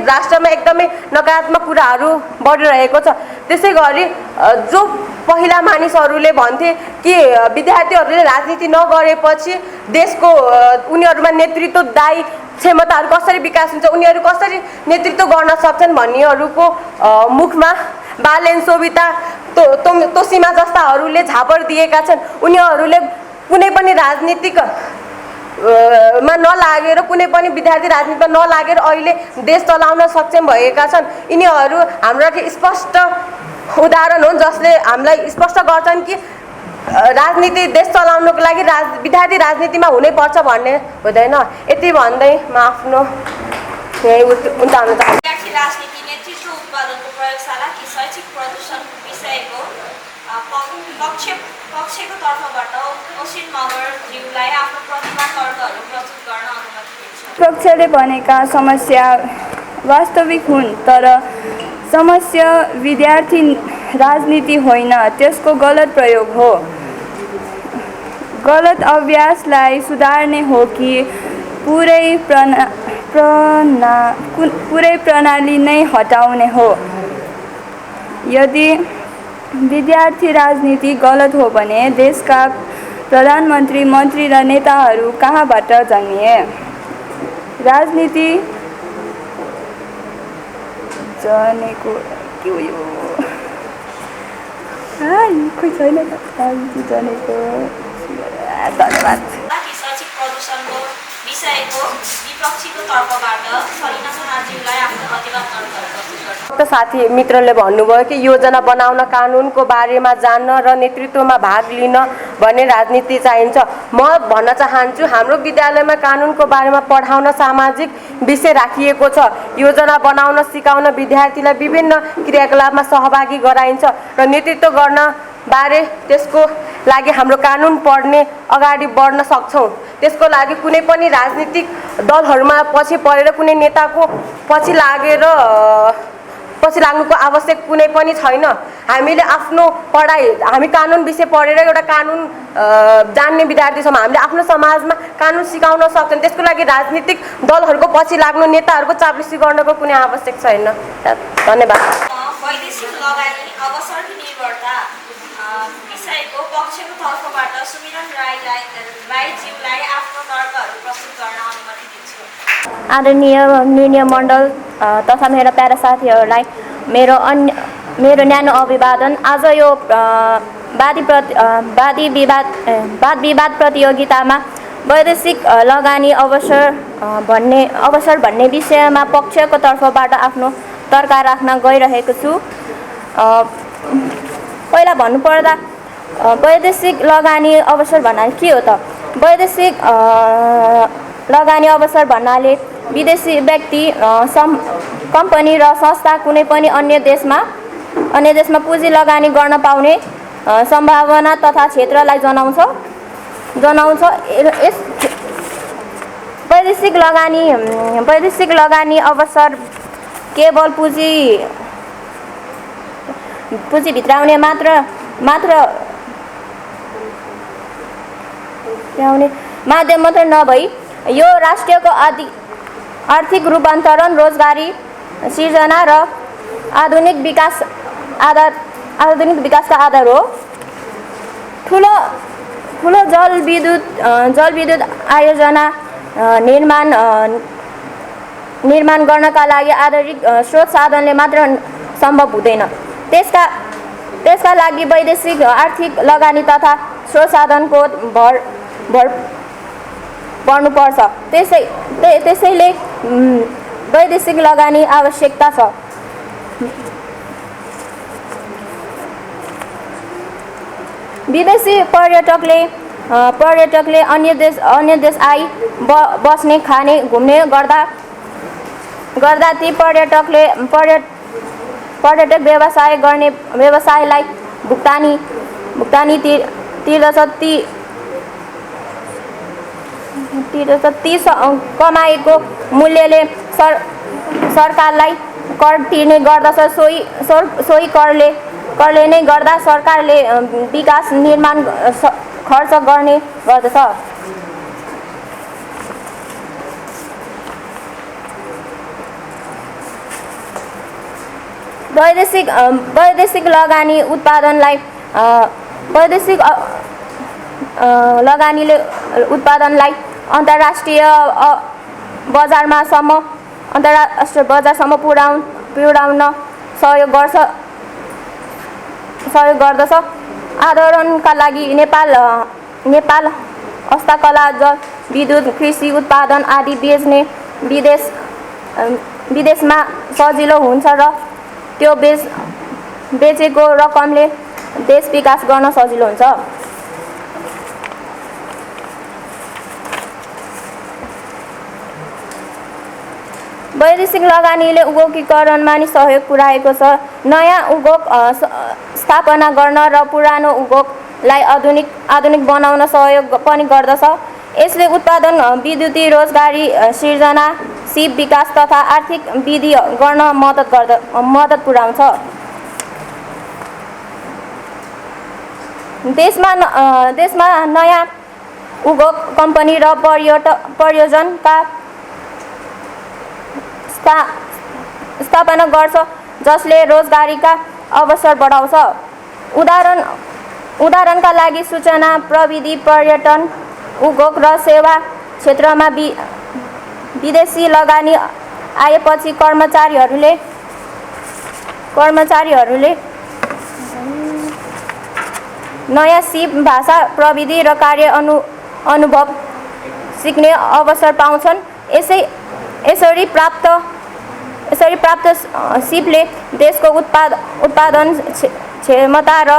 राष्ट्रमा एकदमै नकारात्मक कुराहरू बढिरहेको छ। त्यसै गरी जो पहिला मानिसहरूले भन्थे कि विद्यार्थीहरूले राजनीति नगरेपछि देशको उनीहरूमा नेतृत्वदायी क्षमताहरू कसरी विकास हुन्छ, उनीहरू कसरी नेतृत्व गर्न सक्छन् भन्नेहरूको मुखमा बालेन, सोभिता, तोसिमा जस्ताहरूले झापड दिएका छन्। उनीहरूले कुनै पनि राजनीतिक मा नलागेर, कुनै पनि विद्यार्थी राजनीतिमा नलागेर अहिले देश चलाउन सक्षम भएका छन्। यिनीहरू हाम्रो लागि स्पष्ट उदाहरण हुन्, जसले हामीलाई स्पष्ट गर्छन् कि राजनीति देश चलाउनको लागि विद्यार्थी राजनीतिमा हुनैपर्छ भन्ने हुँदैन। यति भन्दै म आफ्नो यही उतार्न चाहन्छु। विद्यार्थी राजनीति नेतृत्व उत्पादनको प्रयोगशाला कि शैक्षिक प्रदूषण विषयको पक्षको तर्फबाट असित मगरज्यूलाई आफ्नो प्रतिभा तर्कहरू प्रस्तुत गर्न अनुमति दिन्छ। पक्षले भनेका समस्या वास्तविक हुन्, तर समस्या विद्यार्थी राजनीति होइन, त्यसको गलत प्रयोग हो। गलत अभ्यासलाई सुधार्ने हो कि पुरै प्रणाली नै हटाउने हो? यदि विद्यार्थी राजनीति गलत हो भने देशका प्रधानमन्त्री, मन्त्री र नेताहरू कहाँबाट जन्मिए? राजनीति जनेको के हो यो? खोइ छैन त राजनीति जनेको। धन्यवाद। शैक्षिक प्रदूषणको विषयको विपक्षीको तर्फबाट सलिना समाजज्यूलाई आफ्नो प्रतिभा तर्कहरू प्रस्तुत गर्न। साथी मित्रले भन्नुभयो कि योजना बनाउन, कानुनको बारेमा जान्न र नेतृत्वमा भाग लिन भन्ने राजनीति चाहिन्छ। म भन्न चाहन्छु, हाम्रो विद्यालयमा कानुनको बारेमा पढाउन सामाजिक विषय राखिएको छ। योजना बनाउन सिकाउन विद्यार्थीलाई विभिन्न क्रियाकलापमा सहभागी गराइन्छ र नेतृत्व गर्न बारे त्यसको लागि हाम्रो कानुन पढ्ने अगाडि बढ्न सक्छौँ। त्यसको लागि कुनै पनि राजनीतिक दलहरूमा पछि परेर कुनै नेताको पछि लाग्नुको आवश्यक कुनै पनि छैन। हामीले आफ्नो पढाइ, हामी कानुन विषय पढेर एउटा कानुन जान्ने विद्यार्थी छौँ। हामीले आफ्नो समाजमा कानुन सिकाउन सक्छौँ। त्यसको लागि राजनीतिक दलहरूको पछि लाग्नु, नेताहरूको चाप्लुसी गर्नको कुनै आवश्यक छैन। धन्यवाद। वैदेशिक लगानी अवसरको निर्भरता विषयको पक्षको तर्फबाट सुमिरन राईज्यूलाई आफ्नो तर्कहरू प्रस्तुत गर्न अनुमति दिन्छु। आदरणीय निर्णय मण्डल तथा मेरा प्यारा साथीहरूलाई मेरो न्यानो अभिवादन। आज यो वाद विवाद प्रतियोगितामा वैदेशिक लगानी अवसर भन्ने विषयमा पक्षको तर्फबाट आफ्नो तर्क राख्न गइरहेको छु। पहिला भन्नुपर्दा वैदेशिक लगानी अवसर भन्नाले के हो त? वैदेशिक लगानी अवसर भन्नाले विदेशी व्यक्ति कम्पनी र संस्था कुनै पनि अन्य देशमा पुँजी लगानी गर्न पाउने सम्भावना तथा क्षेत्रलाई जनाउँछ। यस वैदेशिक लगानी अवसर केवल पुँजी भित्राउने मात्र माध्यम मात्र नभई यो राष्ट्रको आर्थिक रूपान्तरण, रोजगारी सिर्जना र आधुनिक विकासका आधार हो। ठुलो जलविद्युत आयोजना निर्माण गर्नका लागि आधारित स्रोत साधनले मात्र सम्भव हुँदैन। त्यसका लागि वैदेशिक आर्थिक लगानी तथा स्रोत साधनको भर पर्नुपर्छ। त्यसैले वैदेशिक लगानी आवश्यकता छ। विदेशी पर्यटकले अन्य देश आई बस्ने, खाने, घुम्ने गर्दा ती पर्यटक व्यवसायलाई भुक्तानी तिर्दछ। ती कमाएको मूल्यले सरकारलाई कर तिर्ने गर्दछ। सोही करले नै गर्दा सरकारले विकास निर्माण खर्च गर्ने गर्दछ। वैदेशिक लगानी उत्पादनलाई अन्तर्राष्ट्रिय बजारसम्म पुर्याउन सहयोग गर्दछ। उदाहरणका लागि नेपाल हस्तकला, विद्युत, कृषि उत्पादन आदि बेच्ने विदेशमा सजिलो हुन्छ र त्यो बेचेको रकमले देश विकास गर्न सजिलो हुन्छ। वैदेशिक लगानीले उद्योगीकरणमा नि सहयोग पुर्याएको छ। नयाँ उद्योग स्थापना गर्न र पुरानो उद्योगलाई आधुनिक बनाउन सहयोग पनि गर्दछ। यसले उत्पादन, विद्युतीय रोजगारी सिर्जना, सिप विकास तथा आर्थिक वृद्धि गर्न मद्दत पुर्याउँछ। देशमा नयाँ उद्योग, कम्पनी र परियोजनाका स्थापना गर्छ जसले रोजगारीका अवसर बढाउँछ। उदाहरणका लागि सूचना प्रविधि, पर्यटन, उद्योग र सेवा क्षेत्रमा विदेशी लगानी आएपछि कर्मचारीहरूले नयाँ सिप, भाषा, प्रविधि र कार्य अनुभव सिक्ने अवसर पाउँछन्। यसरी प्राप्त सिपले देशको उत्पादन क्षमता र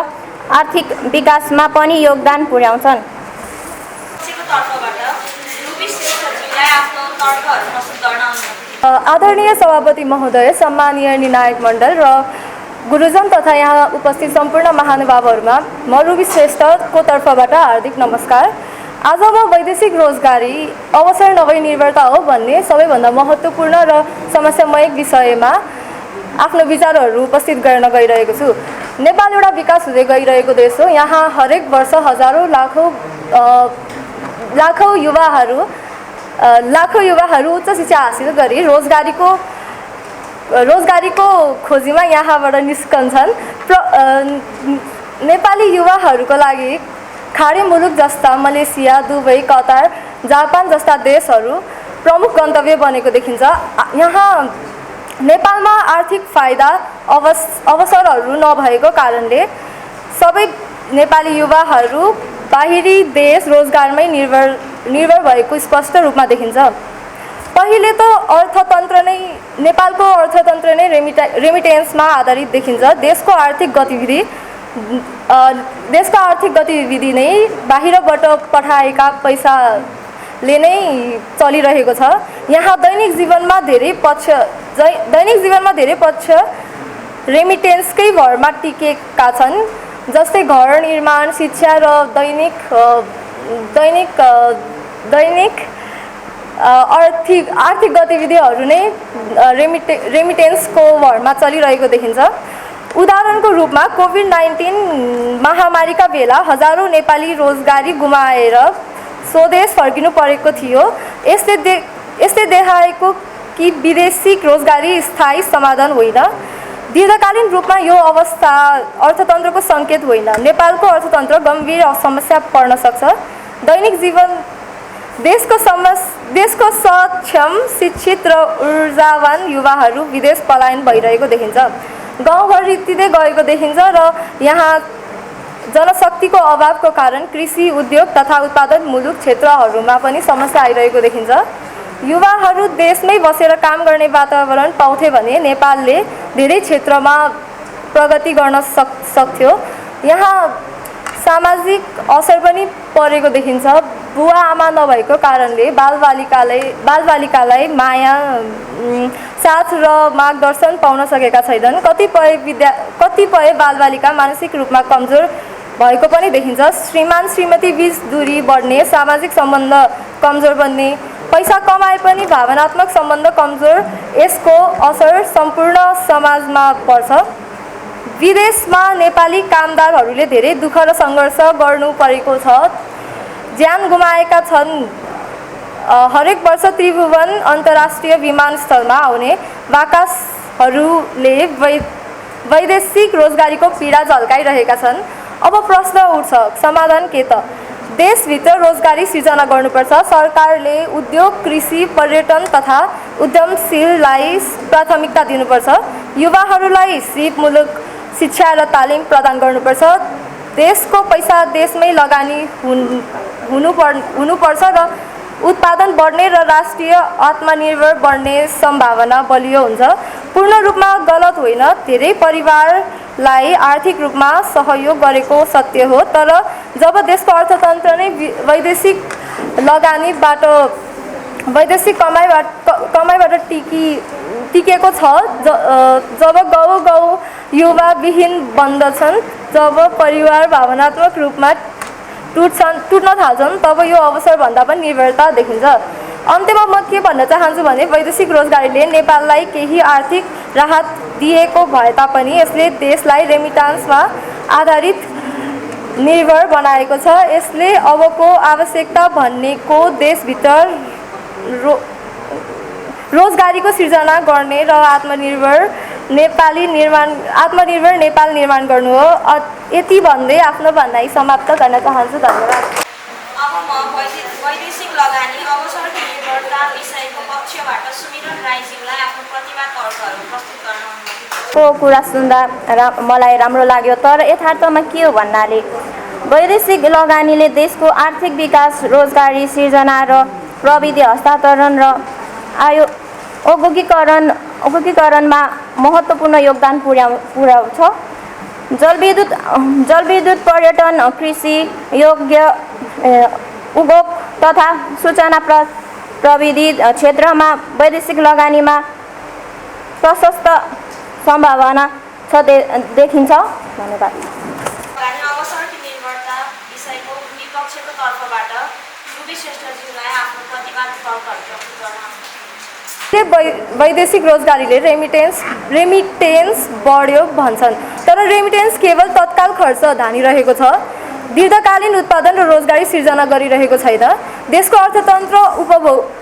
आर्थिक विकासमा पनि योगदान पुर्याउँछन्। आदरणीय सभापति महोदय, सम्मानीय निर्णायक मण्डल र गुरुजन तथा यहाँ उपस्थित सम्पूर्ण महानुभावहरूमा म रुबी श्रेष्ठको तर्फबाट हार्दिक नमस्कार। आज म वैदेशिक रोजगारी अवसर नभई निर्भरता हो भन्ने सबैभन्दा महत्त्वपूर्ण र समस्यामय विषयमा आफ्नो विचारहरू उपस्थित गर्न गइरहेको छु। नेपाल एउटा विकास हुँदै गइरहेको देश हो। यहाँ हरेक वर्ष हजारौँ लाखौँ युवाहरू उच्च शिक्षा हासिल गरी रोजगारीको खोजीमा यहाँबाट निस्कन्छन्। नेपाली युवाहरूको लागि खाडी मुलुक जस्ता मलेसिया, दुबई, कतार, जापान जस्ता देशहरू प्रमुख गन्तव्य बनेको देखिन्छ। यहाँ नेपालमा आर्थिक फाइदा अवसरहरू नभएको कारणले सबै नेपाली युवाहरू बाहिरी देश रोजगारमै निर्भर भएको स्पष्ट रूपमा देखिन्छ। पहिले त अर्थतन्त्र नै नेपालको अर्थतन्त्र नै रेमिटेन्समा आधारित देखिन्छ। देशको आर्थिक गतिविधि नै बाहिरबाट पठाएका पैसाले नै चलिरहेको छ। यहाँ दैनिक जीवनमा धेरै पक्ष रेमिटेन्सकै भरमा टिकेका छन्, जस्तै घर निर्माण, शिक्षा र दैनिक आर्थिक गतिविधिहरू नै रेमिटेन्सको भरमा चलिरहेको देखिन्छ। उदाहरणको रूपमा कोभिड-19 महामारीका बेला हजारौँ नेपाली रोजगारी गुमाएर स्वदेश फर्किनु परेको थियो। यसले देखाएको कि विदेशी रोजगारी स्थायी समाधान होइन। दीर्घकालीन रूपमा यो अवस्था अर्थतन्त्रको सङ्केत होइन। नेपालको अर्थतन्त्र गम्भीर समस्या पर्न सक्छ। दैनिक जीवन देशको सक्षम, शिक्षित र ऊर्जावान युवाहरू विदेश पलायन भइरहेको देखिन्छ। गाउँघर रित्तिँदै गएको देखिन्छ र यहाँ जनशक्तिको अभावको कारण कृषि, उद्योग तथा उत्पादनमूलक क्षेत्रहरूमा पनि समस्या आइरहेको देखिन्छ। युवाहरू देशमै बसेर काम गर्ने वातावरण पाउँथे भने नेपालले धेरै क्षेत्रमा प्रगति गर्न सक्थ्यो। यहाँ सामाजिक असर पनि परेको देखिन्छ। बुवा आमा नभएको कारणले बालबालिकालाई माया, साथ र मार्गदर्शन पाउन सकेका छैनन्। कतिपय बालबालिका मानसिक रूपमा कमजोर भएको पनि देखिन्छ। श्रीमान श्रीमती बीच दूरी बढ्ने, सामाजिक सम्बन्ध कमजोर बन्ने, पैसा कमाए पनि भावनात्मक सम्बन्ध कमजोर, यसको असर सम्पूर्ण समाजमा पर्छ। विदेशमा नेपाली कामदारहरूले धेरै दुःख र सङ्घर्ष गर्नु परेको छ, ज्यान गुमाएका छन्। हरेक वर्ष त्रिभुवन अन्तर्राष्ट्रिय विमानस्थलमा आउने बाकसहरूले वैदेशिक रोजगारीको पीडा झल्काइरहेका छन्। अब प्रश्न उठ्छ, समाधान के त? देशभित्र रोजगारी सिर्जना गर्नुपर्छ। सरकारले उद्योग, कृषि, पर्यटन तथा उद्यमशीललाई प्राथमिकता दिनुपर्छ। युवाहरूलाई सिपमूलक शिक्षा र तालिम प्रदान गर्नुपर्छ। देशको पैसा देशमै लगानी हुनुपर्छ र उत्पादन बढ्ने र राष्ट्रिय आत्मनिर्भर बढ्ने सम्भावना बलियो हुन्छ। पूर्ण रूपमा गलत होइन, धेरै परिवारलाई आर्थिक रूपमा सहयोग गरेको सत्य हो। तर जब देशको अर्थतन्त्र नै वैदेशिक कमाइबाट टिकेको छ, जब गाउँ युवाविहीन बन्दछन्, जब परिवार भावनात्मक रूपमा टुट्न थाल्छन्, तब यो अवसरभन्दा पनि निर्भरता देखिन्छ। अन्त्यमा म के भन्न चाहन्छु भने वैदेशिक रोजगारीले नेपाललाई केही आर्थिक राहत दिएको भए तापनि यसले देशलाई रेमिटान्समा आधारित निर्भर बनाएको छ। यसले अबको आवश्यकता भनेको देशभित्र रोजगारीको सिर्जना गर्ने र आत्मनिर्भर नेपाल निर्माण गर्नु हो। यति भन्दै आफ्नो भनाइ समाप्त गर्न चाहन्छु। धन्यवाद। अब म वैदेशिक लगानी अवसर निर्भरता विषयको पक्षबाट सुमिरन राईज्यूलाई आफ्नो प्रतिभा तर्कहरू प्रस्तुत गर्न को कुरा सुन्दा मलाई राम्रो लाग्यो। तर यथार्थमा के हो भन्नाले वैदेशिक लगानीले देशको आर्थिक विकास, रोजगारी सिर्जना र प्रविधि हस्तान्तरण र औद्योगिकरणमा महत्त्वपूर्ण योगदान पुर्याउँछ। जलविद्युत, पर्यटन, कृषि, उद्योग तथा सूचना प्रविधि क्षेत्रमा वैदेशिक लगानीमा प्रशस्त सम्भावना देखिन्छ। धन्यवाद। अवसर निर्भरता विषयको विपक्षको तर्फबाट रुबी श्रेष्ठज्यूलाई आफ्नो प्रतिभा तर्कहरू प्रस्तुत गर्न वैदेशिक रोजगारीले रेमिटेन्स बढ्यो भन्छन्, तर रेमिटेन्स केवल तत्काल खर्च धानिरहेको छ, दीर्घकालीन उत्पादन र रोजगारी सिर्जना गरिरहेको छैन। देशको अर्थतन्त्र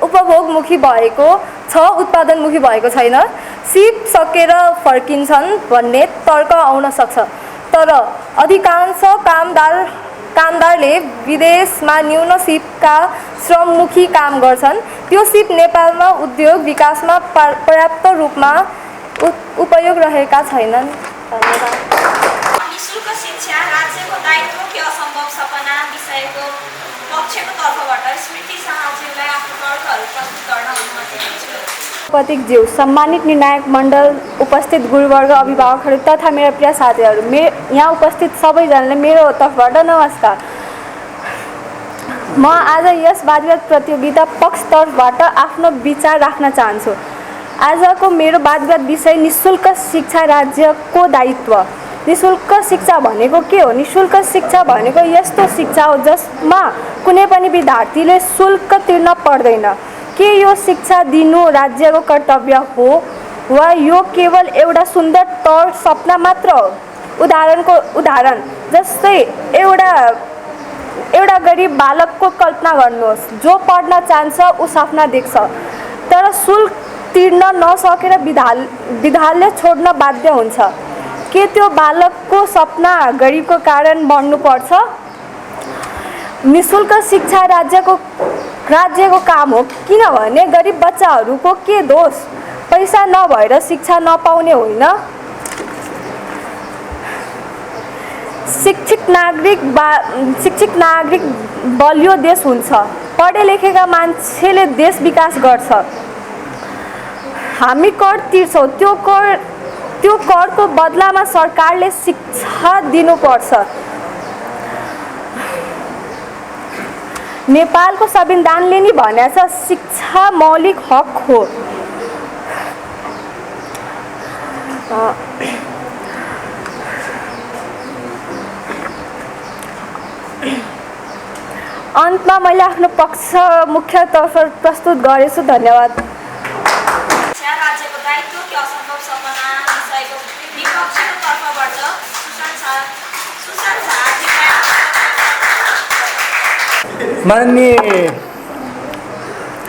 उपभोगमुखी भएको छ, उत्पादनमुखी भएको छैन। सिप सकेर फर्किन्छन् भन्ने तर्क आउन सक्छ, तर अधिकांश कामदारले विदेशमा न्यून सिपका श्रममुखी काम गर्छन्। त्यो सिप नेपालमा उद्योग विकासमा पर्याप्त रूपमा उपयोग रहेका छैनन्। धन्यवाद। निःशुल्क शिक्षा राज्यको दायित्व कि असम्भव सपना विषयको पक्षको तर्फबाट स्मृति शाहज्यूलाई आफ्नो तर्कहरू प्रस्तुत गर्न अनुमति दिन्छु। प्रतीकज्यू, सम्मानित निर्णायक मण्डल, उपस्थित गुरुवर्ग, अभिभावकहरू तथा मेरा प्रिय साथीहरू, यहाँ उपस्थित सबैजनाले मेरो तर्फबाट नमस्कार। म आज यस वादविवाद प्रतियोगिता पक्षतर्फबाट आफ्नो विचार राख्न चाहन्छु। आजको मेरो वादविवाद विषय निःशुल्क शिक्षा राज्यको दायित्व। निःशुल्क शिक्षा भनेको के हो? निःशुल्क शिक्षा भनेको यस्तो शिक्षा हो जसमा कुनै पनि विद्यार्थीले शुल्क तिर्न पर्दैन। के यो शिक्षा दिनु राज्यको कर्तव्य हो वा यो केवल एउटा सुन्दर तौर सपना मात्र हो? उदाहरण जस्तै एउटा गरिब बालकको कल्पना गर्नुहोस् जो पढ्न चाहन्छ, ऊ सपना देख्छ तर शुल्क तिर्न नसकेर विद्यालय छोड्न बाध्य हुन्छ। के त्यो बालकको सपना गरिबको कारण मर्नुपर्छ? निःशुल्क शिक्षा राज्यको काम हो, किनभने गरिब बच्चाहरूको के दोष? पैसा नभएर शिक्षा नपाउने होइन। शिक्षित नागरिक बलियो देश हुन्छ। पढे लेखेका मान्छेले देश विकास गर्छ। हामी कर तिर्छौँ, त्यो करको बदलामा सरकारले शिक्षा दिनुपर्छ। नेपालको संविधानले नि भनेछ शिक्षा मौलिक हक हो। अन्तमा मैले आफ्नो पक्ष मुख्य तर्फ प्रस्तुत गरेछु। धन्यवाद। राज्यको दायित्व कि असम्भव सपना विषयको विपक्षको तर्फबाट सुशान्त माननीय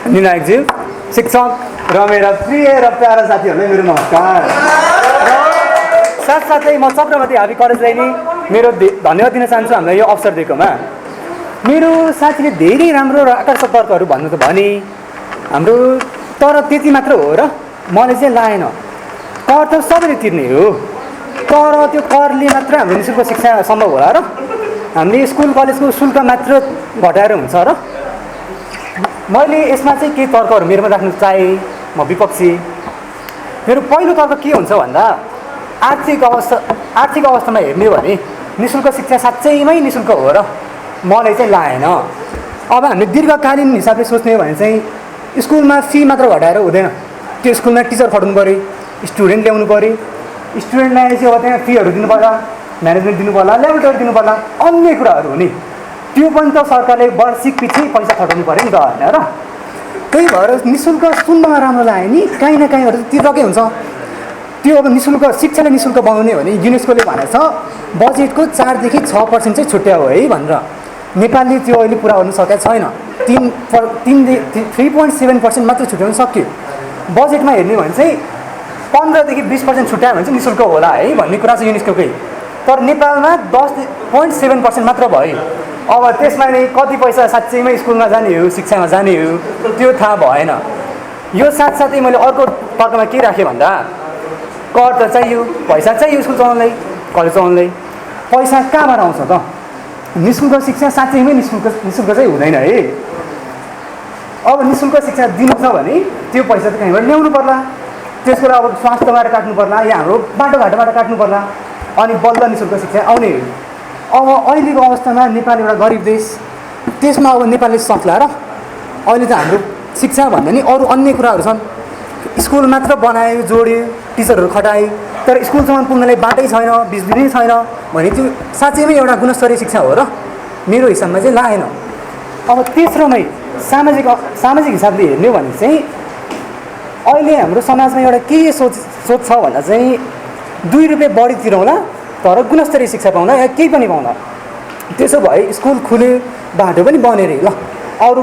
निर्णायकज्यू, शिक्षक र मेरा प्रिय र प्यारा साथीहरूलाई मेरो नमस्कार। र साथसाथै म चक्रवर्ती हाबी कलेजलाई नि मेरो धन्यवाद दिन चाहन्छु हामीलाई यो अवसर दिएकोमा। मेरो साथीले धेरै राम्रो र आकर्षक तर्कहरू भन्नु त भने हाम्रो, तर त्यति मात्र हो र मलाई चाहिँ लागेन। कर त सबैले तिर्ने हो, तर त्यो करले मात्र हाम्रो निःशुल्क शिक्षा सम्भव होला र? हामीले स्कुल कलेजको शुल्क मात्र घटाएर हुन्छ र? मैले यसमा चाहिँ केही तर्कहरू मेरोमा राख्न चाहेँ। म विपक्षी, मेरो पहिलो तर्क के हुन्छ भन्दा आर्थिक अवस्थामा हेर्ने हो भने निःशुल्क शिक्षा साँच्चैमै निःशुल्क हो र? मलाई चाहिँ लागेन। अब हामीले दीर्घकालीन हिसाबले सोच्ने हो भने चाहिँ स्कुलमा फी मात्र घटाएर हुँदैन। त्यो स्कुलमा टिचर खटाउनु पऱ्यो, स्टुडेन्ट ल्याउनु पऱ्यो, स्टुडेन्टलाई चाहिँ अब त्यहाँ फीहरू दिनु पर्ला, म्यानेजमेन्ट दिनु पर्ला, ल्याबोरेटरी दिनु पर्ला, अन्य कुराहरू हो नि। त्यो पनि त सरकारले वार्षिक पछि पैसा खटाउनु पऱ्यो नि त, होइन र? त्यही भएर निःशुल्क सुन्नमा राम्रो लाग्यो नि, काहीँ न काहीँबाट तिर्नकै हुन्छ। त्यो अब निःशुल्क शिक्षालाई निःशुल्क बनाउने भने युनेस्कोले भनेको छ बजेटको 4 देखि 6% चाहिँ छुट्यायो है भनेर। नेपालले त्यो अहिले पुरा गर्न सकेको छैन। 3.7% मात्र छुट्याउन सक्यो। बजेटमा हेर्ने भने चाहिँ 15 देखि 20% छुट्यायो भने चाहिँ निःशुल्क होला है भन्ने कुरा छ युनेस्कोकै। तर नेपालमा 10.7% मात्र भयो। अब त्यसमा नै कति पैसा साँच्चैमै स्कुलमा जाने हो, शिक्षामा जाने हो, त्यो थाहा भएन। यो साथसाथै मैले अर्को तर्कमा के राखेँ भन्दा कर त चाहियो, पैसा चाहियो स्कुल चलाउनलाई, कलेज चलाउनलाई। पैसा कहाँबाट आउँछ त? निःशुल्क शिक्षा साँच्चैमै निःशुल्क चाहिँ हुँदैन है। अब निःशुल्क शिक्षा दिनु छ भने त्यो पैसा त कहीँबाट ल्याउनु पर्ला। त्यसको अब स्वास्थ्यबाट काट्नु पर्ला या हाम्रो बाटोघाटोबाट काट्नु पर्ला, अनि बल्ल निःशुल्क शिक्षा आउने हो। अब अहिलेको अवस्थामा नेपाल एउटा गरिब देश, त्यसमा अब नेपालले सक्ला र? अहिले त हाम्रो शिक्षा भन्दा नि अरू अन्य कुराहरू छन्। स्कुल मात्र बनायो, जोड्यो, टिचरहरू खटायो, तर स्कुलसम्म पुग्नलाई बाटै छैन, बिजुली छैन भने त्यो साँच्चैमै एउटा गुणस्तरीय शिक्षा हो र? मेरो हिसाबमा चाहिँ लागेन। अब तेस्रोमै सामाजिक हिसाबले हेर्ने हो भने चाहिँ अहिले हाम्रो समाजमा एउटा के सोच छ भन्दा चाहिँ 2 रुपियाँ बढी तिरौँला तर गुणस्तरीय शिक्षा पाउँला या केही पनि पाउँला। त्यसो भए स्कुल खुल्यो, बाटो पनि बन्यो अरे, ल अरू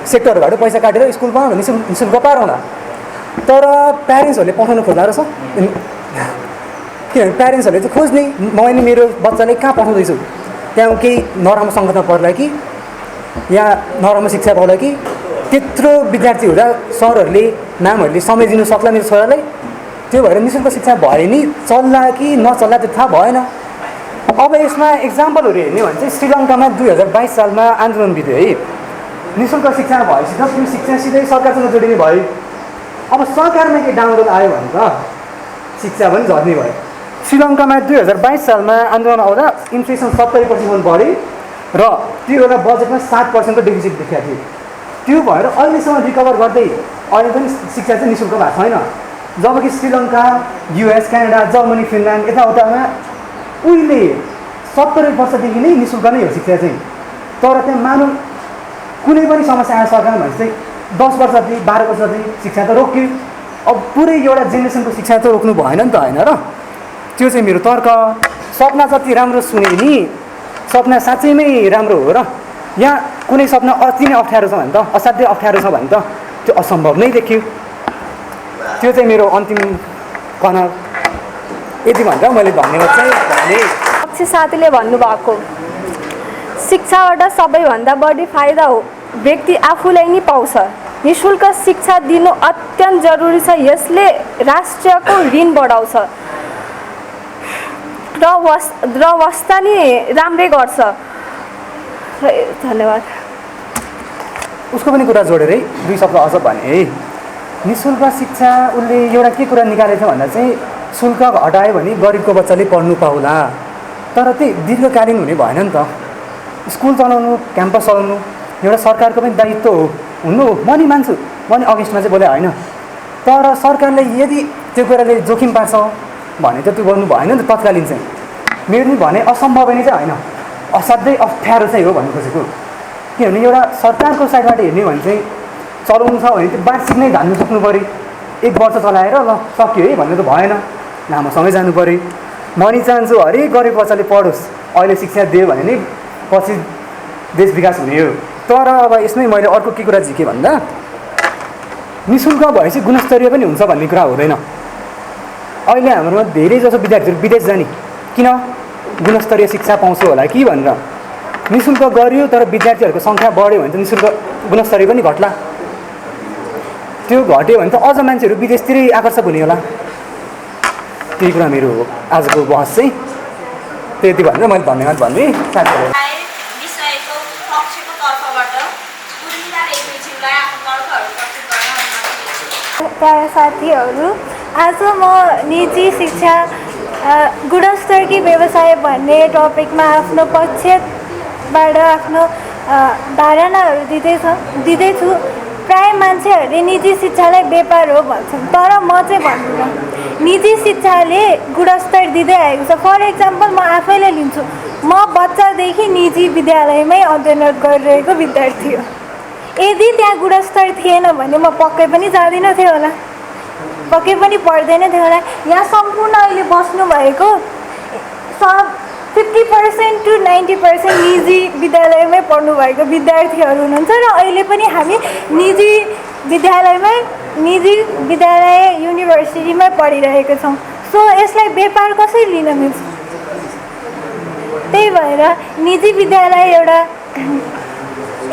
सेक्टरबाट पैसा काटेर स्कुल पाउँ, निःशुल्क पारौँला। तर प्यारेन्ट्सहरूले पठाउनु खोज्दा रहेछ, किनभने प्यारेन्ट्सहरूले चाहिँ खोज्ने मैले मेरो बच्चाले कहाँ पठाउँदैछु, त्यहाँ केही नराम्रो सङ्गतमा पर्ला कि या नराम्रो शिक्षा पाउला कि, त्यत्रो विद्यार्थी हुँदा सरहरूले म्यामहरूले समय दिनु सक्ला मेरो छोरालाई। त्यो भएर नि शुल्क शिक्षा भयो नि, चल्ला कि नचल्ला त्यो थाहा भएन। अब यसमा इक्जाम्पलहरू हेर्ने भने चाहिँ श्रीलङ्कामा 2022 सालमा आन्दोलन बित्यो है, नि शुल्क शिक्षा भएपछि त त्यो शिक्षा सिधै सरकारसँग जोडिने भयो। अब सरकारमा के डाउनलोड आयो भने त शिक्षा पनि झर्ने भयो। श्रीलङ्कामा 2022 सालमा आन्दोलन आउँदा इन्फ्लेसन 70% बढ्यो र त्यो बेला बजेटमा 7% डेफिसिट देखाएको थियो। त्यो भएर अहिलेसम्म रिकभर गर्दै अहिले पनि शिक्षा चाहिँ नि शुल्क भएको छैन। जबकि Sri Lanka, US, Canada, Germany, Finland यताउतामा उहिले 70 वर्षदेखि नै नि शुल्क नै हो शिक्षा चाहिँ। तर त्यहाँ मानौँ कुनै पनि समस्या आयो सरकारमा भने चाहिँ 10 वर्षदेखि 12 वर्षदेखि शिक्षा त रोक्यो। अब पुरै एउटा जेनेरेसनको शिक्षा त रोक्नु भएन नि त, होइन र? त्यो चाहिँ मेरो तर्क। सपना जति राम्रो सुने नि सपना साँच्चैमै राम्रो हो र? यहाँ कुनै सपना अति नै अप्ठ्यारो छ भने त, असाध्यै अप्ठ्यारो छ भने त त्यो असम्भव नै देखियो। त्यो चाहिँ मेरो अन्तिम कहना यति भनेर मैले धन्यवाद चाहिँ भने। अक्षय साथीले भन्नुभएको शिक्षाबाट सबैभन्दा बढी फाइदा हो व्यक्ति आफूलाई नै पाउँछ। नि शुल्क शिक्षा दिनु अत्यन्त जरुरी छ। यसले राष्ट्रको ऋण बढाउँछ र वास्ता नि राम्रै गर्छ। धन्यवाद। उसको पनि कुरा जोडेरै 2 शब्द अझ भने है। नि शुल्क शिक्षा उसले एउटा के कुरा निकालेछ भन्दा चाहिँ शुल्क हटायो भने गरिबको बच्चाले पढ्नु पाउला। तर त्यही दीर्घकालीन हुने भएन नि त। स्कुल चलाउनु, क्याम्पस चलाउनु एउटा सरकारको पनि दायित्व हो। हुनु म नि मान्छु, म नि अगस्टमा चाहिँ बोले होइन। तर सरकारले यदि त्यो कुराले जोखिम पार्छ भने त त्यो गर्नु भएन नि त तत्कालीन चाहिँ। मेरो नि भने असम्भव नै चाहिँ होइन, असाध्यै अप्ठ्यारो चाहिँ हो भन्नु खोजेको। किनभने एउटा सरकारको साइडबाट हेर्ने भने चाहिँ चलाउनु छ भने त्यो वार्षिक नै धान्नु सक्नु पऱ्यो। 1 वर्ष चलाएर ल सक्यो है भन्नु त भएन, लामो समय जानु पऱ्यो। म नि चाहन्छु हरेक गरिब बच्चाले पढोस्, अहिले शिक्षा दियो भने नै पछि देश विकास हुने हो। तर अब यसमै मैले अर्को के कुरा झिकेँ भन्दा नि शुल्क भएपछि गुणस्तरीय पनि हुन्छ भन्ने कुरा हुँदैन। अहिले हाम्रोमा धेरै जसो विद्यार्थीहरू विदेश जाने किन, गुणस्तरीय शिक्षा पाउँछु होला कि भनेर। नि शुल्क गरियो तर विद्यार्थीहरूको सङ्ख्या बढ्यो भने त नि शुल्क गुणस्तरीय पनि घट्ला। त्यो घट्यो भने त अझ मान्छेहरू विदेशतिरै आकर्षक हुने होला। त्यही कुरा मेरो आजको बहस चाहिँ त्यति भनेर मैले धन्यवाद भन्ने साथीहरूलाई। विषयको पक्षको तर्फबाट उर्मिला रेग्मीज्यूलाई आफ्नो तर्कहरू प्रस्तुत गर्न अनुमति दिन्छु। प्यारा साथीहरू, आज म निजी शिक्षा गुणस्तरकी व्यवसाय भन्ने टपिकमा आफ्नो पक्षबाट आफ्नो धारणाहरू दिँदैछु। प्राय मान्छेहरूले निजी शिक्षालाई व्यापार हो भन्छन्, तर म चाहिँ भन्दिनँ। निजी शिक्षाले गुणस्तर दिँदै आएको छ। फर इक्जाम्पल म आफैलाई लिन्छु, म बच्चादेखि निजी विद्यालयमै अध्ययन गरिरहेको विद्यार्थी हो। यदि त्यहाँ गुणस्तर थिएन भने म पक्कै पनि जाँदिनँ थियो होला, पक्कै पनि पढ्दैन थियो होला। यहाँ सम्पूर्ण अहिले बस्नुभएको 50% to 90% निजी विद्यालयमै पढ्नुभएको विद्यार्थीहरू हुनुहुन्छ र अहिले पनि हामी निजी विद्यालय युनिभर्सिटीमै पढिरहेका छौँ। सो यसलाई व्यापार कसरी लिन मिल्छ? त्यही भएर निजी विद्यालय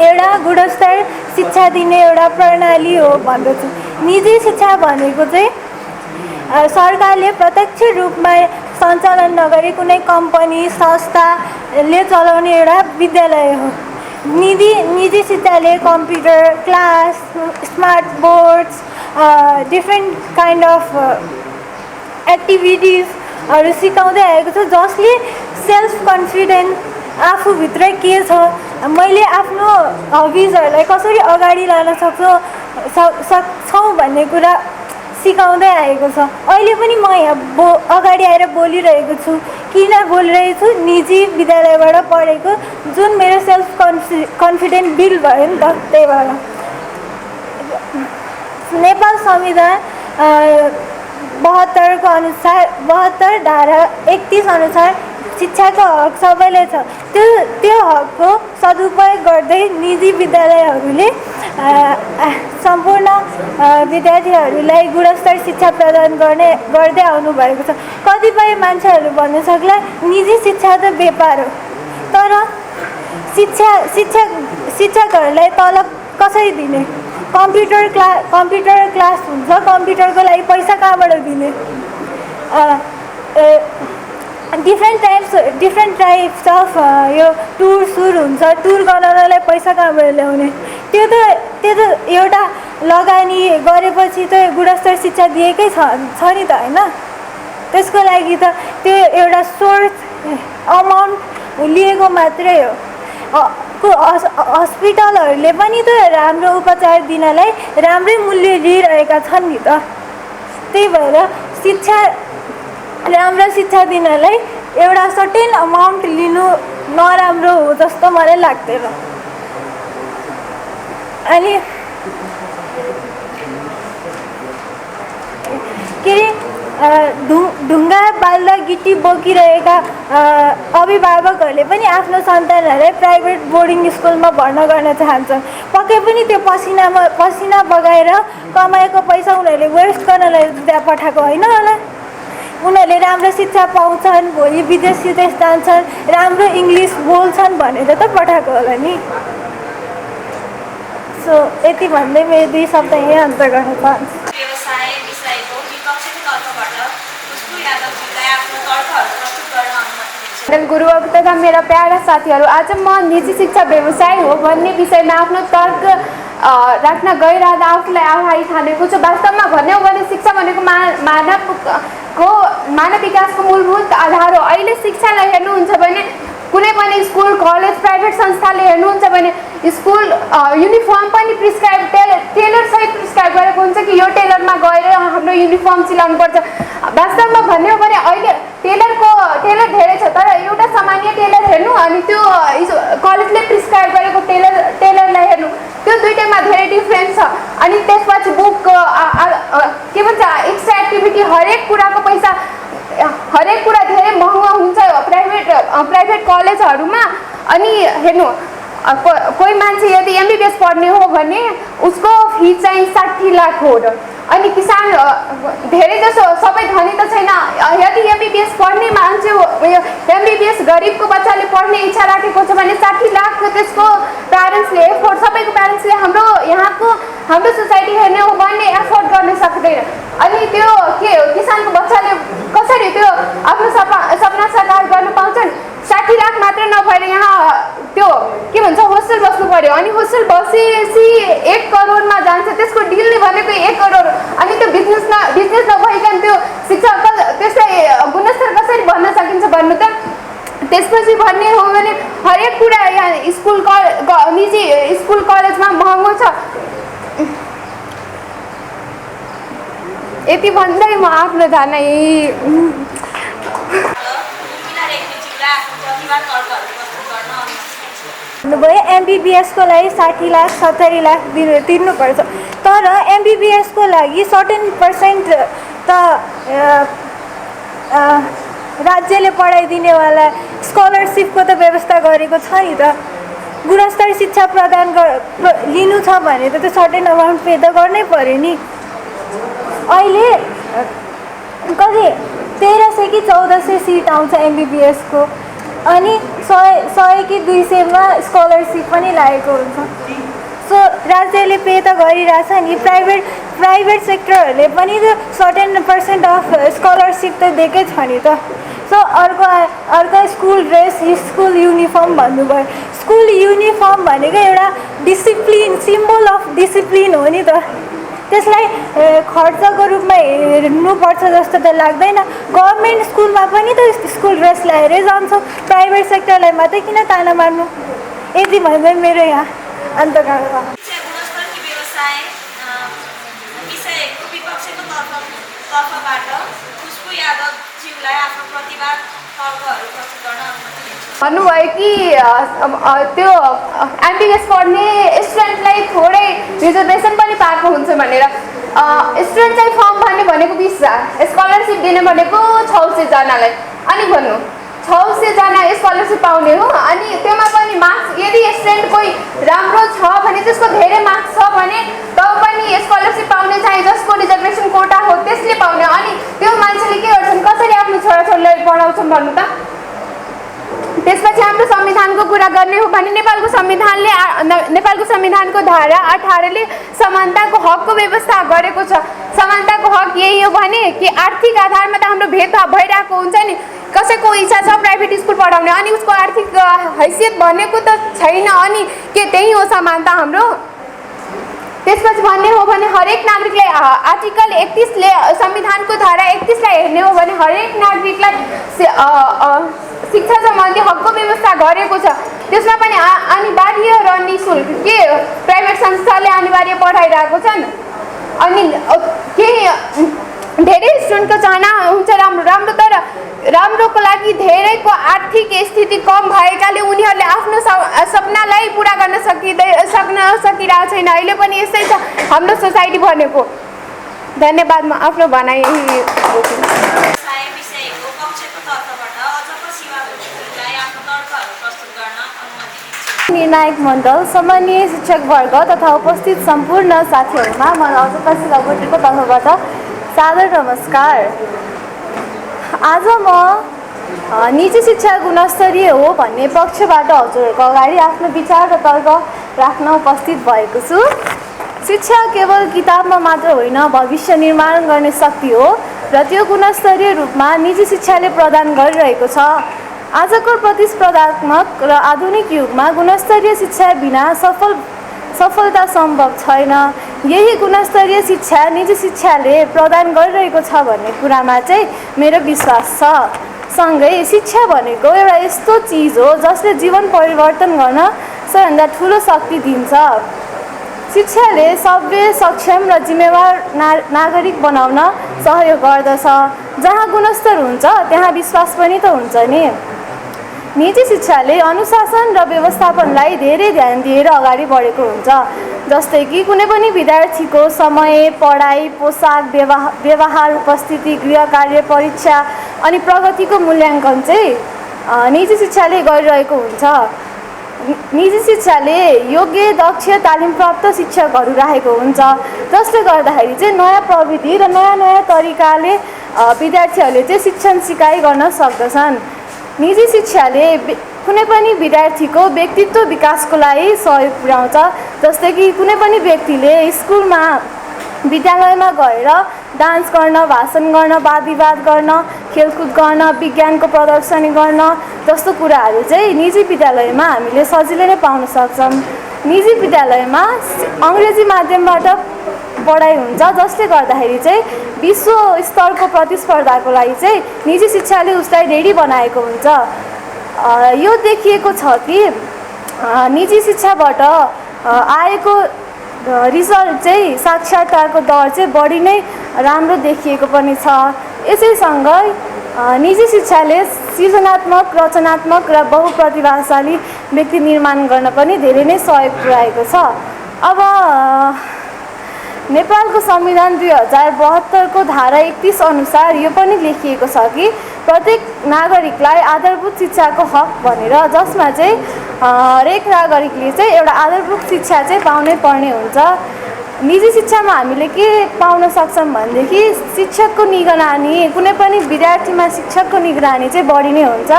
एउटा गुणस्तर शिक्षा दिने एउटा प्रणाली हो भन्दछु। निजी शिक्षा भनेको चाहिँ सरकारले प्रत्यक्ष रूपमा सञ्चालन नगरी कुनै कम्पनी संस्थाले चलाउने एउटा विद्यालय हो। निजी शिक्षाले computer class, smart boards, different kind of एक्टिभिटिजहरू सिकाउँदै आएको छ, जसले सेल्फ कन्फिडेन्स आफूभित्र के छ, मैले आफ्नो हबिजहरूलाई कसरी अगाडि लान सक्छौँ भन्ने कुरा सिकाउँदै आएको छ। अहिले पनि म यहाँ अगाडि आएर बोलिरहेको छु। किन बोलिरहेको छु? निजी विद्यालयबाट पढेको जुन मेरो सेल्फ कन्फिडेन्ट बिल्ड भयो नि त, त्यही भएर। नेपाल संविधान 72 धारा 31 अनुसार शिक्षाको हक सबैलाई छ। त्यो हकको सदुपयोग गर्दै निजी विद्यालयहरूले सम्पूर्ण विद्यार्थीहरूलाई गुणस्तर शिक्षा प्रदान गर्दै आउनुभएको छ। कतिपय मान्छेहरू भन्न सक्ला निजी शिक्षा त व्यापार हो, तर शिक्षकहरूलाई तलब कसरी दिने? कम्प्युटर क्लास हुन्छ, कम्प्युटरको लागि पैसा कहाँबाट दिने? डिफ्रेन्ट टाइप्स अफ यो टुर हुन्छ, टुर गराउनलाई पैसा कहाँबाट ल्याउने? त्यो त एउटा लगानी गरेपछि त गुणस्तर शिक्षा दिएकै छ नि त होइन? त्यसको लागि त त्यो एउटा सोर्स अमाउन्ट लिएको मात्रै हो। हस्पिटलहरूले पनि त राम्रो उपचार दिनलाई राम्रै मूल्य लिइरहेका छन् नि त। त्यही भएर राम्रो शिक्षा दिनलाई एउटा सर्टेन अमाउन्ट लिनु नराम्रो हो जस्तो मलाई लाग्दैन। अनि के अरे ढुङ्गा बाल्दा गिटी बोकिरहेका अभिभावकहरूले पनि आफ्नो सन्तानहरूलाई प्राइभेट बोर्डिङ स्कुलमा भर्ना गर्न चाहन्छन्। पक्कै पनि त्यो पसिना बगाएर कमाएको पैसा उनीहरूले वेस्ट गर्नलाई त्यहाँ पठाएको होइन होला। उनीहरूले राम्रो शिक्षा पाउँछन्, भोलि विदेश जान्छन्, राम्रो इङ्ग्लिस बोल्छन् भनेर त पठाएको होला नि। सो यति भन्दै मेरो 2 शब्द यही अन्त गर्न चाहन्छु। व्यवसाय विषयको विपक्षीको तर्फबाट खुशबु यादवजीलाई आफ्नो तर्कहरू प्रस्तुत गर्न अनुमति दिन्छु। गुरुवर्ग तथा मेरा प्यारा साथीहरू, आज म निजी शिक्षा व्यवसाय हो भन्ने विषयमा आफ्नो तर्क राख्न गइरहँदा आफूलाई आभारी ठानेको छु। वास्तवमा भन्ने हो भने शिक्षा भनेको मानव विकासको मूलभूत आधार हो। अहिले शिक्षालाई हेर्नुहुन्छ भने कुनै पनि स्कुल, कलेज, प्राइभेट संस्थाले हेर्नुहुन्छ भने स्कुल युनिफर्म पनि प्रिस्क्राइब टेलर सहित प्रिस्क्राइब गरेको हुन्छ कि यो टेलरमा गएर हाम्रो युनिफर्म सिलाउनु पर्छ। वास्तवमा भन्ने हो भने अहिले टेलर धेरै छ, तर एउटा सामान्य टेलर हेर्नु अनि त्यो कलेजले प्रिस्क्राइब गरेको टेलरलाई हेर्नु, त्यो दुईटैमा धेरै डिफ्रेन्स छ। अनि त्यसपछि बुक के भन्छ एक्स्ट्रा एक्टिभिटी हरेक कुराको पैसा, हरेक कुरा धेरै महँगो हुन्छ प्राइभेट कलेजहरूमा। अनि हेर्नु कोही मान्छे यदि एमबिबिएस पढ्ने हो भने उसको फी चाहिँ 60 लाख हो। अनि किसान धेरै जसो सबै धनी त छैन, यदि एमबिबिएस पढ्ने मान्छे एमबिबिएस गरिबको बच्चाले पढ्ने इच्छा राखेको छ भने 60 लाख त्यसको प्यारेन्ट्सले सबैको प्यारेन्ट्सले हाम्रो सोसाइटी हेर्ने हो भने एफोर्ड गर्न सक्दैन। अनि त्यो के किसानको बच्चाले कसरी त्यो आफ्नो सपना साकार गर्न पाउँछन्? 60 लाख मात्र नभएर यहाँ त्यो के भन्छ होस्टेल बस्नु पर्यो। अनि होस्टेल बसेपछि 1 करोडमा जान्छ, त्यसको डिलले भनेको 1 करोड। अनि त्यो बिजनेस नभइकन त्यो शिक्षा त्यसलाई गुणस्तर कसरी भन्न सकिन्छ भन्नु त? त्यसपछि भन्ने हो भने हरेक कुरा यहाँ स्कुल निजी स्कुल कलेजमा महँगो छ। यति भन्दै म आफ्नो धारणा भन्नुभयो एमबिबिएसको लागि 60 लाख 70 लाख तिर्नुपर्छ, तर एमबिबिएसको लागि सर्टेन पर्सेन्ट त राज्यले पढाइदिनेवाला स्कलरसिपको त व्यवस्था गरेको छ नि त। गुणस्तर शिक्षा प्रदान लिनु छ भने त त्यो सर्टेन अमाउन्ट पे त गर्नै पर्यो नि। अहिले कति 1300 कि 1400 सिट आउँछ एमबिबिएसको, अनि 100 कि 200मा स्कलरसिप पनि लागेको हुन्छ। सो राज्यले पे त गरिरहेछ नि, प्राइभेट सेक्टरहरूले पनि त सर्टेन पर्सेन्ट अफ स्कलरसिप त दिएकै छ नि त। सो अर्को स्कुल ड्रेस, स्कुल युनिफर्म भन्नुभयो। स्कुल युनिफर्म भनेको एउटा डिसिप्लिन, सिम्बल अफ डिसिप्लिन हो नि त। त्यसलाई खर्चको रूपमा हेर्नुपर्छ जस्तो त लाग्दैन। गभर्मेन्ट स्कुलमा पनि त स्कुल ड्रेस लगाएरै जान्छौँ, प्राइभेट सेक्टरलाई मात्रै किन ताना मार्नु? यति भन्दै मेरो यहाँ अन्त गर्छ। गुणस्तरकी व्यवसाय विषयको विपक्षको तर्फबाट खुशबु यादवज्यूलाई आफ्नो प्रतिवाद तर्कहरू प्रस्तुत गर्न अनुमति दिन्छु। भन्नुभयो कि त्यो एमबिबिएस पढ्ने स्टुडेन्टलाई थोरै रिजर्भेसन पनि पाएको हुन्छ भनेर। स्टुडेन्ट चाहिँ फर्म भर्ने भनेको 20,000, स्कलरसिप दिने भनेको 600 जनालाई। अनि भन्नु 600जना स्कलरसिप पाउने हो। अनि त्योमा पनि मार्क्स यदि स्टुडेन्ट कोही राम्रो छ भने त्यसको धेरै मार्क्स छ भने तब पनि स्कलरसिप पाउने चाहिँ जसको रिजर्भेसन कोटा हो त्यसले पाउने। अनि त्यो मान्छेले के गर्छन्, कसरी आफ्नो छोराछोरीलाई पढाउँछन् भन्नु त? त्यसपछि हाम्रो संविधानको कुरा गर्ने हो भने नेपालको संविधानको धारा 18ले समानताको हकको व्यवस्था गरेको छ। समानताको हक यही हो भने कि आर्थिक आधारमा त हाम्रो भेदभाव भइरहेको हुन्छ नि। कसैको इच्छा छ प्राइभेट स्कुल पढाउने अनि उसको आर्थिक हैसियत भनेको त छैन, अनि के त्यही हो समानता हाम्रो? त्यसपछि भन्ने हो भने हरेक नागरिकलाई आर्टिकल 31ले संविधानको धारा 31लाई हेर्ने हो भने हरेक नागरिकलाई शिक्षा सम्बन्धी हकको व्यवस्था गरेको छ। त्यसमा पनि अनिवार्य र निःशुल्क के प्राइभेट संस्थाले अनिवार्य पढाइरहेको छन्। अनि केही धेरै स्टुडेन्टको चाहना हुन्छ राम्रो तर राम्रोको लागि धेरैको आर्थिक स्थिति कम भएकाले उनीहरूले आफ्नो सपनालाई पुरा गर्न सकिरहेको छैन। अहिले पनि यस्तै छ हाम्रो सोसाइटी भनेको। धन्यवाद। म आफ्नो भनाइ यही विषयको पक्षको तर्फबाट अझको सीमाको व्यक्तिलाई आफ्नो तर्कहरू प्रस्तुत गर्न अनुमति दिन्छु। निर्णायक मण्डल, सम्मानीय शिक्षकवर्ग तथा उपस्थित सम्पूर्ण साथीहरूमा म अझका शिक्षकको तर्फबाट सादर नमस्कार। आज म निजी शिक्षा गुणस्तरीय हो भन्ने पक्षबाट हजुरहरूको अगाडि आफ्नो विचार र तर्क राख्न उपस्थित भएको छु। शिक्षा केवल किताबमा मात्र होइन, भविष्य निर्माण गर्ने शक्ति हो र त्यो गुणस्तरीय रूपमा निजी शिक्षाले प्रदान गरिरहेको छ। आजको प्रतिस्पर्धात्मक र आधुनिक युगमा गुणस्तरीय शिक्षा बिना सफलता सम्भव छैन। यही गुणस्तरीय शिक्षा निजी शिक्षाले प्रदान गरिरहेको छ भन्ने कुरामा चाहिँ मेरो विश्वास छ। सँगै शिक्षा भनेको एउटा यस्तो चिज हो जसले जीवन परिवर्तन गर्न सबैभन्दा ठुलो शक्ति दिन्छ। शिक्षाले सभ्य, सक्षम र जिम्मेवार नागरिक बनाउन सहयोग गर्दछ। जहाँ गुणस्तर हुन्छ त्यहाँ विश्वास पनि त हुन्छ नि। निजी शिक्षाले अनुशासन र व्यवस्थापनलाई धेरै ध्यान दिएर अगाडि बढेको हुन्छ। जस्तै कि कुनै पनि विद्यार्थीको समय, पढाइ, पोसाक, व्यवहार, उपस्थिति, गृह कार्य, परीक्षा अनि प्रगतिको मूल्याङ्कन चाहिँ निजी शिक्षाले गरिरहेको हुन्छ। निजी शिक्षाले योग्य, दक्ष, तालिमप्राप्त शिक्षकहरू राखेको हुन्छ जसले गर्दाखेरि चाहिँ नयाँ प्रविधि र नयाँ तरिकाले विद्यार्थीहरूले चाहिँ शिक्षण सिकाइ गर्न सक्दछन्। निजी शिक्षाले कुनै पनि विद्यार्थीको व्यक्तित्व विकासको लागि सहयोग पुर्याउँछ। जस्तै कि कुनै पनि व्यक्तिले स्कुलमा, विद्यालयमा गएर डान्स गर्न, भाषण गर्न, वाद विवाद गर्न, खेलकुद गर्न, विज्ञानको प्रदर्शनी गर्न जस्तो कुराहरू चाहिँ निजी विद्यालयमा हामीले सजिलै नै पाउन सक्छौँ। निजी विद्यालयमा अङ्ग्रेजी माध्यमबाट पढाइ हुन्छ जसले गर्दाखेरि चाहिँ विश्व स्तरको प्रतिस्पर्धाको लागि चाहिँ निजी शिक्षाले उसलाई रेडी बनाएको हुन्छ। यो देखिएको छ कि निजी शिक्षाबाट आएको रिजल्ट चाहिँ साक्षरताको दर चाहिँ बढी नै राम्रो देखिएको पनि छ। यसैसँगै निजी शिक्षाले सृजनात्मक, रचनात्मक र बहुप्रतिभाशाली व्यक्ति निर्माण गर्न पनि धेरै नै सहयोग पुर्याएको छ। अब नेपालको संविधान 2072 को धारा 31 अनुसार यो पनि लेखिएको छ कि प्रत्येक नागरिकलाई आधारभूत शिक्षाको हक भनेर, जसमा चाहिँ हरेक नागरिकले चाहिँ एउटा आधारभूत शिक्षा चाहिँ पाउनै पर्ने हुन्छ। निजी शिक्षामा हामीले के पाउन सक्छौँ भनेदेखि शिक्षकको निगरानी, कुनै पनि विद्यार्थीमा शिक्षकको निगरानी चाहिँ बढी नै हुन्छ,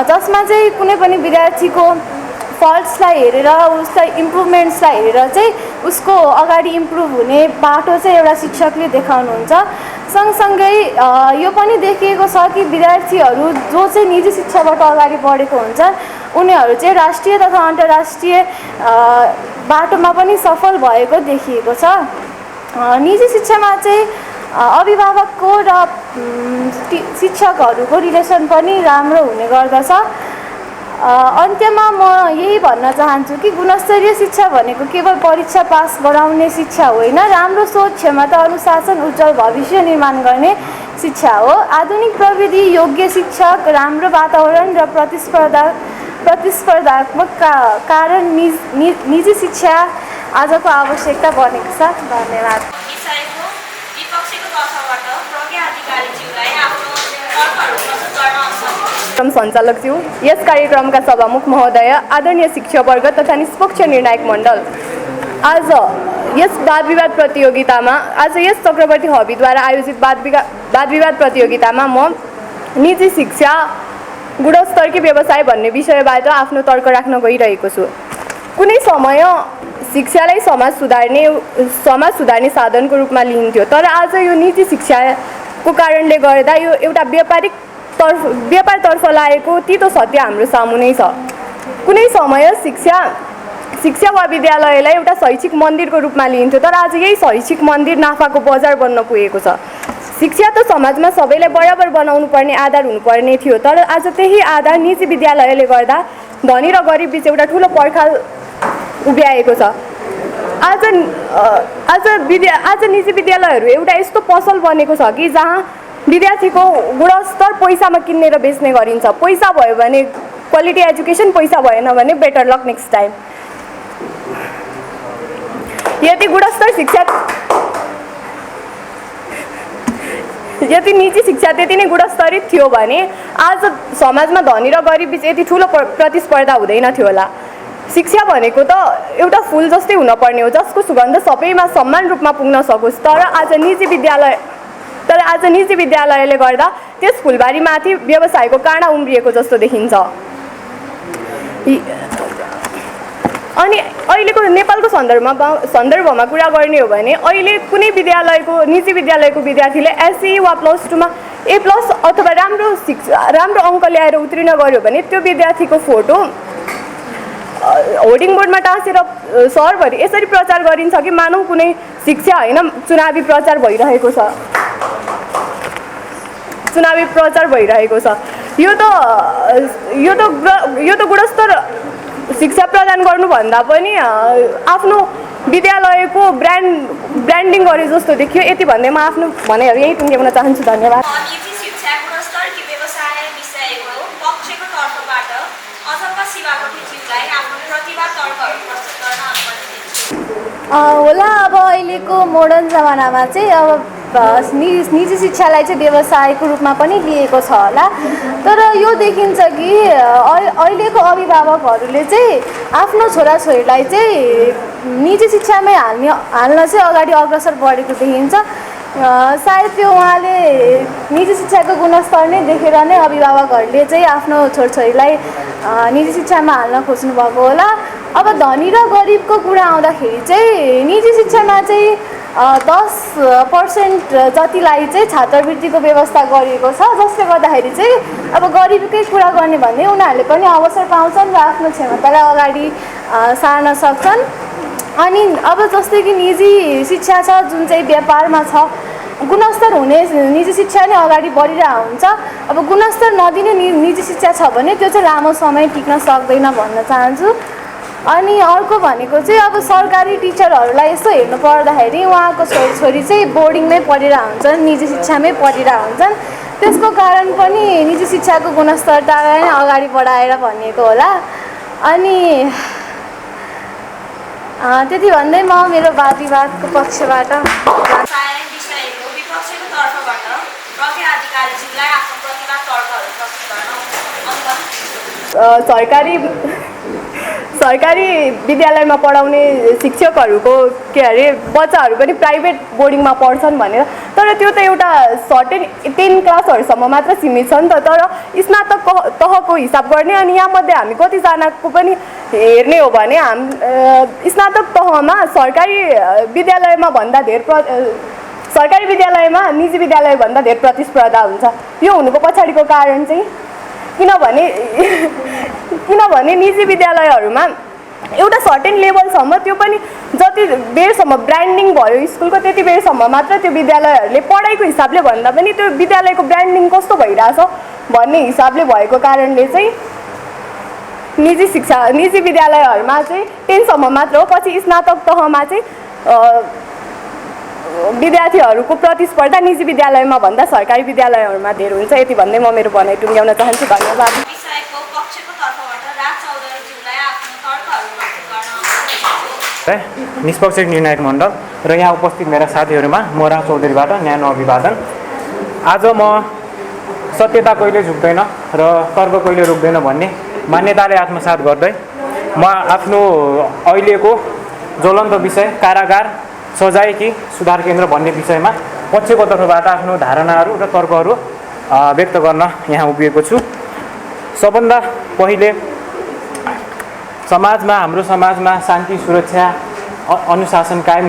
जसमा चाहिँ कुनै पनि विद्यार्थीको फल्ट्सलाई हेरेर, उसलाई इम्प्रुभमेन्ट्सलाई हेरेर चाहिँ उसको अगाडि इम्प्रुभ हुने बाटो चाहिँ एउटा शिक्षकले देखाउनुहुन्छ। सँगसँगै यो पनि देखिएको छ कि विद्यार्थीहरू जो चाहिँ निजी शिक्षाबाट अगाडि बढेको हुन्छ उनीहरू चाहिँ राष्ट्रिय तथा अन्तर्राष्ट्रिय बाटोमा पनि सफल भएको देखिएको छ। निजी शिक्षामा चाहिँ अभिभावकको र शिक्षकहरूको रिलेसन पनि राम्रो हुने गर्दछ। अन्त्यमा म यही भन्न चाहन्छु कि गुणस्तरीय शिक्षा भनेको केवल परीक्षा पास गराउने शिक्षा होइन, राम्रो सोच, क्षमता, अनुशासन, उज्जवल भविष्य निर्माण गर्ने शिक्षा हो। आधुनिक प्रविधि, योग्य शिक्षक, राम्रो वातावरण र प्रतिस्पर्धात्मक कारण निजी शिक्षा आजको आवश्यकता बनेको छ। धन्यवाद। विषयको विपक्षीको तर्फबाट प्रज्ञा अधिकारीज्यूलाई आफ्नो तर्कहरू प्रस्तुत गर्न अनुमति कार्यक्रम सञ्चालकज्यू, यस कार्यक्रमका सभामुख महोदय, आदरणीय शिक्षकवर्ग तथा निष्पक्ष निर्णायक मण्डल, आज यस वाद विवाद प्रतियोगितामा यस चक्रवर्ती हबीद्वारा आयोजित वाद विवाद प्रतियोगितामा म निजी शिक्षा गुणस्तरकी व्यवसाय भन्ने विषयबाट आफ्नो तर्क राख्न गइरहेको छु। कुनै समय शिक्षालाई समाज सुधार्ने साधनको रूपमा लिइन्थ्यो, तर आज यो निजी शिक्षाको कारणले गर्दा यो एउटा व्यापारतर्फ लागेको तितो सत्य हाम्रो सामु नै छ। कुनै समय शिक्षा वा विद्यालयलाई एउटा शैक्षिक मन्दिरको रूपमा लिइन्थ्यो, तर आज यही शैक्षिक मन्दिर नाफाको बजार बन्न पुगेको छ। शिक्षा त समाजमा सबैलाई बराबर बनाउनु पर्ने आधार हुनुपर्ने थियो, तर आज त्यही आधार निजी विद्यालयले गर्दा धनी र गरिब बीच एउटा ठुलो पर्खाल उभ्याएको छ। आज निजी विद्यालयहरू एउटा यस्तो पसल बनेको छ कि जहाँ विद्यार्थीको गुणस्तर पैसामा किन्ने र बेच्ने गरिन्छ। पैसा भयो भने क्वालिटी एजुकेसन, पैसा भएन भने बेटर लक नेक्स्ट टाइम। यदि निजी शिक्षा त्यति नै गुणस्तरित थियो भने आज समाजमा धनी र गरिब बीच यति ठुलो प्रतिस्पर्धा हुँदैन थियो होला। शिक्षा भनेको त एउटा फुल जस्तै हुनुपर्ने हो जसको सुगन्ध सबैमा समान रूपमा पुग्न सकोस्, तर आज निजी विद्यालयले गर्दा त्यस फुलबारीमाथि व्यवसायको काँडा उम्रिएको जस्तो देखिन्छ। अनि अहिलेको नेपालको सन्दर्भमा कुरा गर्ने हो भने अहिले कुनै निजी विद्यालयको विद्यार्थीले एसई वा +2मा A+ अथवा राम्रो अङ्क ल्याएर उत्तीर्ण गर्यो भने त्यो विद्यार्थीको फोटो होर्डिङ बोर्डमा टाँसेर सहरभरि यसरी प्रचार गरिन्छ कि मानौँ कुनै शिक्षा होइन चुनावी प्रचार भइरहेको छ। यो त गुणस्तर शिक्षा प्रदान गर्नुभन्दा पनि आफ्नो विद्यालयको ब्रान्डिङ गरे जस्तो देखियो। यति भन्दै म आफ्नो भनाइहरू यही टुङ्ग्याउन चाहन्छु। धन्यवाद। निजी शिक्षा गुणस्तरकी व्यवसाय विषयको पक्षको तर्फबाट अझका शिवाकोटीज्यूलाई आफ्नो प्रतिभा तर्कहरू प्रस्तुत गर्न होला। अब अहिलेको मोडर्न जमानामा चाहिँ अब निजी शिक्षालाई चाहिँ व्यवसायको रूपमा पनि लिएको छ होला, तर यो देखिन्छ कि अहिलेको अभिभावकहरूले चाहिँ आफ्नो छोराछोरीलाई चाहिँ निजी शिक्षामै हाल्न चाहिँ अगाडि अग्रसर बढेको देखिन्छ। सायद त्यो उहाँले निजी शिक्षाको गुणस्तर नै देखेर नै अभिभावकहरूले चाहिँ आफ्नो छोरछोरीलाई निजी शिक्षामा हाल्न खोज्नु भएको होला। अब धनी र गरिबको कुरा आउँदाखेरि चाहिँ निजी शिक्षामा चाहिँ 10% जतिलाई चाहिँ छात्रवृत्तिको व्यवस्था गरिएको छ, जसले गर्दाखेरि चाहिँ अब गरिबकै कुरा गर्ने भने उनीहरूले पनि अवसर पाउँछन् र आफ्नो क्षमतालाई अगाडि सार्न सक्छन्। अनि अब जस्तै कि निजी शिक्षा छ जुन चाहिँ व्यापारमा छ, गुणस्तर हुने निजी शिक्षा नै अगाडि बढिरहेको हुन्छ। अब गुणस्तर नदिने निजी शिक्षा छ भने त्यो चाहिँ लामो समय टिक्न सक्दैन भन्न चाहन्छु। अनि अर्को भनेको चाहिँ अब सरकारी टिचरहरूलाई यसो हेर्नु पर्दाखेरि उहाँको छोरीछोरी चाहिँ बोर्डिङमै पढिरहेको हुन्छन्, निजी शिक्षामै पढिरहेको हुन्छन्। त्यसको कारण पनि निजी शिक्षाको गुणस्तरतालाई नै अगाडि बढाएर भनिएको होला। अनि त्यति भन्दै म मेरो वाद विवादको पक्षबाट विषयको विपक्षको तर्फबाट प्रज्ञा अधिकारीज्यूलाई आफ्नो प्रतिभा तर्कहरू प्रस्तुत गर्न सरकारी विद्यालयमा पढाउने शिक्षकहरूको बच्चाहरू पनि प्राइभेट बोर्डिङमा पढ्छन् भनेर, तर त्यो त एउटा सर्टेन 10 क्लासहरूसम्म मात्र सीमित छ नि त। तर स्नातक तहको हिसाब गर्ने अनि यहाँमध्ये हामी कतिजनाको पनि हेर्ने हो भने स्नातक तहमा सरकारी विद्यालयमा निजी विद्यालयभन्दा धेर प्रतिस्पर्धा हुन्छ। यो हुनुको पछाडिको कारण चाहिँ किनभने निजी विद्यालयहरूमा एउटा सर्टेन लेभलसम्म, त्यो पनि जति बेरसम्म ब्रान्डिङ भयो स्कुलको त्यति बेरसम्म मात्र त्यो विद्यालयहरूले पढाइको हिसाबले भन्दा पनि त्यो विद्यालयको ब्रान्डिङ कस्तो भइरहेछ भन्ने हिसाबले भएको कारणले चाहिँ निजी विद्यालयहरूमा चाहिँ 10 सम्म मात्र हो। पछि स्नातक तहमा चाहिँ विद्यार्थीहरूको प्रतिस्पर्धा निजी विद्यालयमा भन्दा सरकारी विद्यालयहरूमा धेरै हुन्छ। यति भन्दै म मेरो भनाइ टुङ्ग्याउन चाहन्छु। धन्यवाद। निष्पक्ष निर्णायक मण्डल र यहाँ उपस्थित मेरा साथीहरूमा म राज चौधरीबाट न्यानो अभिवादन। आज म सत्यता कहिले झुक्दैन र तर्क कहिले रोक्दैन भन्ने मान्यताले आत्मसात गर्दै म आफ्नो अहिलेको ज्वलन्त विषय कारागार सजाय कि सुधार केन्द्र भन्ने विषयमा पक्षको तर्फबाट आफ्नो धारणाहरू र तर्कहरू व्यक्त गर्न यहाँ उभिएको छु। सबभन्दा पहिले हाम्रो समाजमा शान्ति सुरक्षा अनुशासन कायम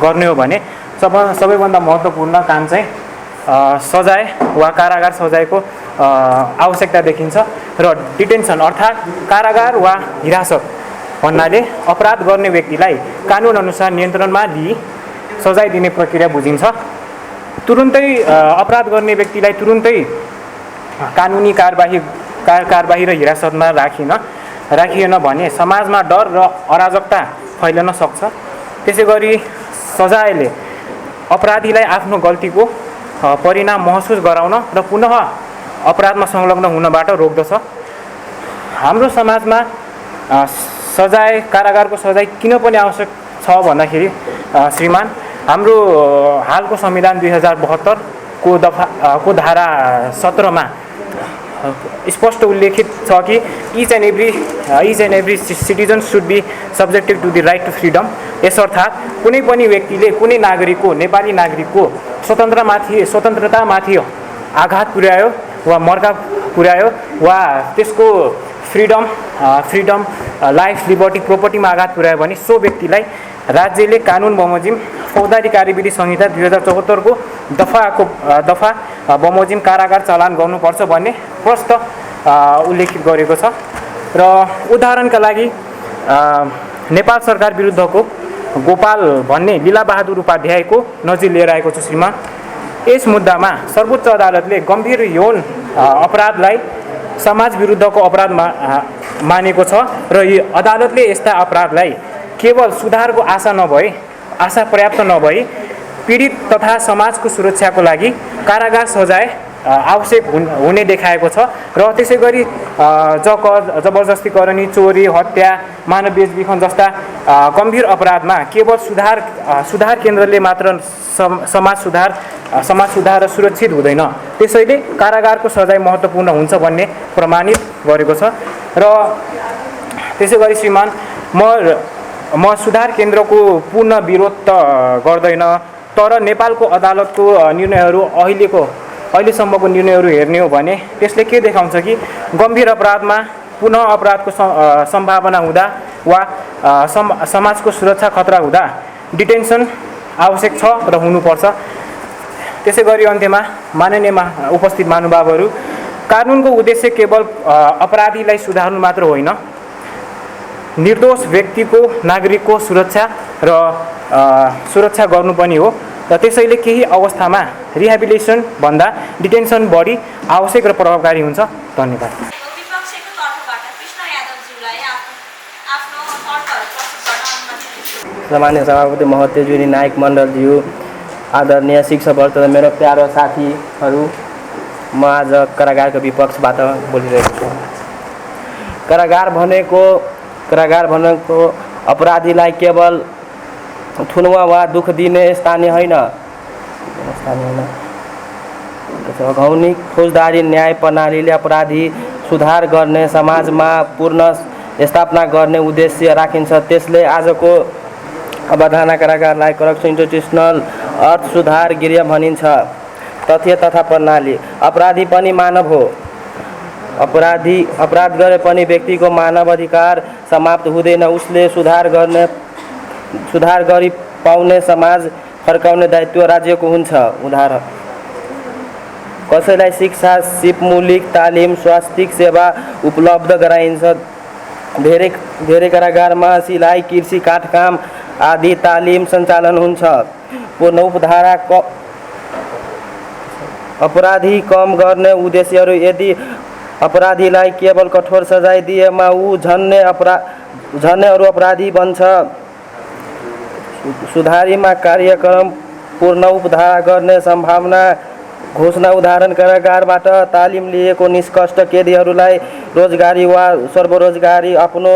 गर्ने हो भने सबैभन्दा महत्त्वपूर्ण काम चाहिँ सजाय वा कारागार सजायको आवश्यकता देखिन्छ र डिटेन्सन अर्थात् कारागार वा हिरासत भन्नाले अपराध गर्ने व्यक्तिलाई कानुन अनुसार नियन्त्रणमा लिई सजाय दिने प्रक्रिया बुझिन्छ। तुरुन्तै अपराध गर्ने व्यक्तिलाई तुरुन्तै कानुनी कारबाही र हिरासतमा राखिएन भने समाजमा डर र अराजकता फैलन सक्छ। त्यसै गरी सजायले अपराधीलाई आफ्नो गल्तीको परिणाम महसुस गराउन र पुनः अपराधमा संलग्न हुनबाट रोक्दछ। हाम्रो समाजमा कारागारको सजाय किन पनि आवश्यक छ भन्दाखेरि श्रीमान हाम्रो हालको संविधान 2072 को धारा 17 मा स्पष्ट उल्लेखित छ कि each and every citizen should be subjected to the right to freedom. यस अर्थात् कुनै पनि व्यक्तिले कुनै नेपाली नागरिकको स्वतन्त्रतामाथि आघात पुर्यायो वा मर्का पुर्यायो वा त्यसको फ्रिडम लाइफ लिबर्टी प्रोपर्टीमा आघात पुर्यायो भने सो व्यक्तिलाई राज्यले कानुन बमोजिम फौजदारी कार्यविधि संहिता 2074 को दफा बमोजिम कारागार चलान गर्नुपर्छ भन्ने प्रष्ट उल्लेखित गरेको छ। र उदाहरणका लागि नेपाल सरकार विरुद्धको गोपाल भन्ने लीलाबहादुर उपाध्यायको नजिर लिएर आएको छु श्रीमान। यस मुद्दामा सर्वोच्च अदालतले गम्भीर यौन अपराधलाई समाज विरुद्धको अपराध मानेको छ र अदालतले यस्ता अपराधलाई केवल सुधारको आशा पर्याप्त नभई पीडित तथा समाजको सुरक्षाको लागि कारागार सजाय आवश्यक हुने देखाएको छ। र त्यसै गरी जबरजस्तीकरणी, चोरी, हत्या, मानव बेचबिखन जस्ता गम्भीर अपराधमा केवल सुधार केन्द्रले मात्र समाज सुधार र सुरक्षित हुँदैन। त्यसैले कारागारको सजाय महत्त्वपूर्ण हुन्छ भन्ने प्रमाणित गरेको छ। र त्यसै गरी श्रीमान म सुधार केन्द्रको पूर्ण विरोध त गर्दैन, तर नेपालको अदालतको निर्णयहरू अहिलेसम्मको निर्णयहरू हेर्ने हो भने त्यसले के देखाउँछ कि गम्भीर अपराधमा पुनः अपराधको सम्भावना हुँदा वा समाजको सुरक्षा खतरा हुँदा डिटेन्सन आवश्यक छ र हुनुपर्छ। त्यसै गरी अन्त्यमा माननीय उपस्थित महानुभावहरू, कानुनको उद्देश्य केवल अपराधीलाई सुधार्नु मात्र होइन, निर्दोष व्यक्तिको नागरिकको सुरक्षा गर्नु पनि हो। र त्यसैले केही अवस्थामा रिहेबिलिटेसन भन्दा डिटेन्सन बढी आवश्यक र प्रभावकारी हुन्छ। धन्यवाद। विपक्षको तर्फबाट कृष्ण यादवज्यूलाई आफ्नो तर्कहरू प्रस्तुत गर्न अनुमति दिन्छु। सामान्य सभापति महत्य जुनी नायक मण्डलज्यू, आदरणीय शिक्षकवर्ग र मेरो प्यारो साथीहरू, म आज कारागारको विपक्षबाट बोलिरहेको छु। कारागार भनेको अपराधीलाई केवल थुनुवा वा दुःख दिने स्थानीय होइन, घौनिक फौजदारी न्याय प्रणालीले अपराधी सुधार गर्ने, समाजमा पूर्ण स्थापना गर्ने उद्देश्य राखिन्छ। त्यसले आजको अवधारणा कारागारलाई करप्सन इन्स्टिट्युसनल अर्थ सुधार गृह भनिन्छ। तथ्य तथा प्रणाली, अपराधी पनि मानव हो। अपराध गरे पनि व्यक्तिको मानव अधिकार समाप्त हुँदैन। उसले सुधार गरी पाउने समाज फर्काउने दायित्व राज्यको हुन्छ। उदाहरण, कसैलाई शिक्षा, सिपमूलिक तालिम, स्वास्थ्य सेवा उपलब्ध गराइन्छ। धेरै कारागारमा सिलाइ, कृषि, काठकाम आदि तालिम सञ्चालन हुन्छ। पुनरुद्धार अपराधी कम गर्ने उद्देश्यहरू, यदि अपराधीलाई केवल कठोर सजाय दिएमा ऊ झन्नै अरू अपराधी बन्छ। सुधारीमा कार्यक्रम पुनरुद्धार गर्ने सम्भावना घोषणा, उदाहरण कारागारबाट तालिम लिएको निष्कष्ट कैदीहरूलाई रोजगारी वा स्वरोजगारी आफ्नो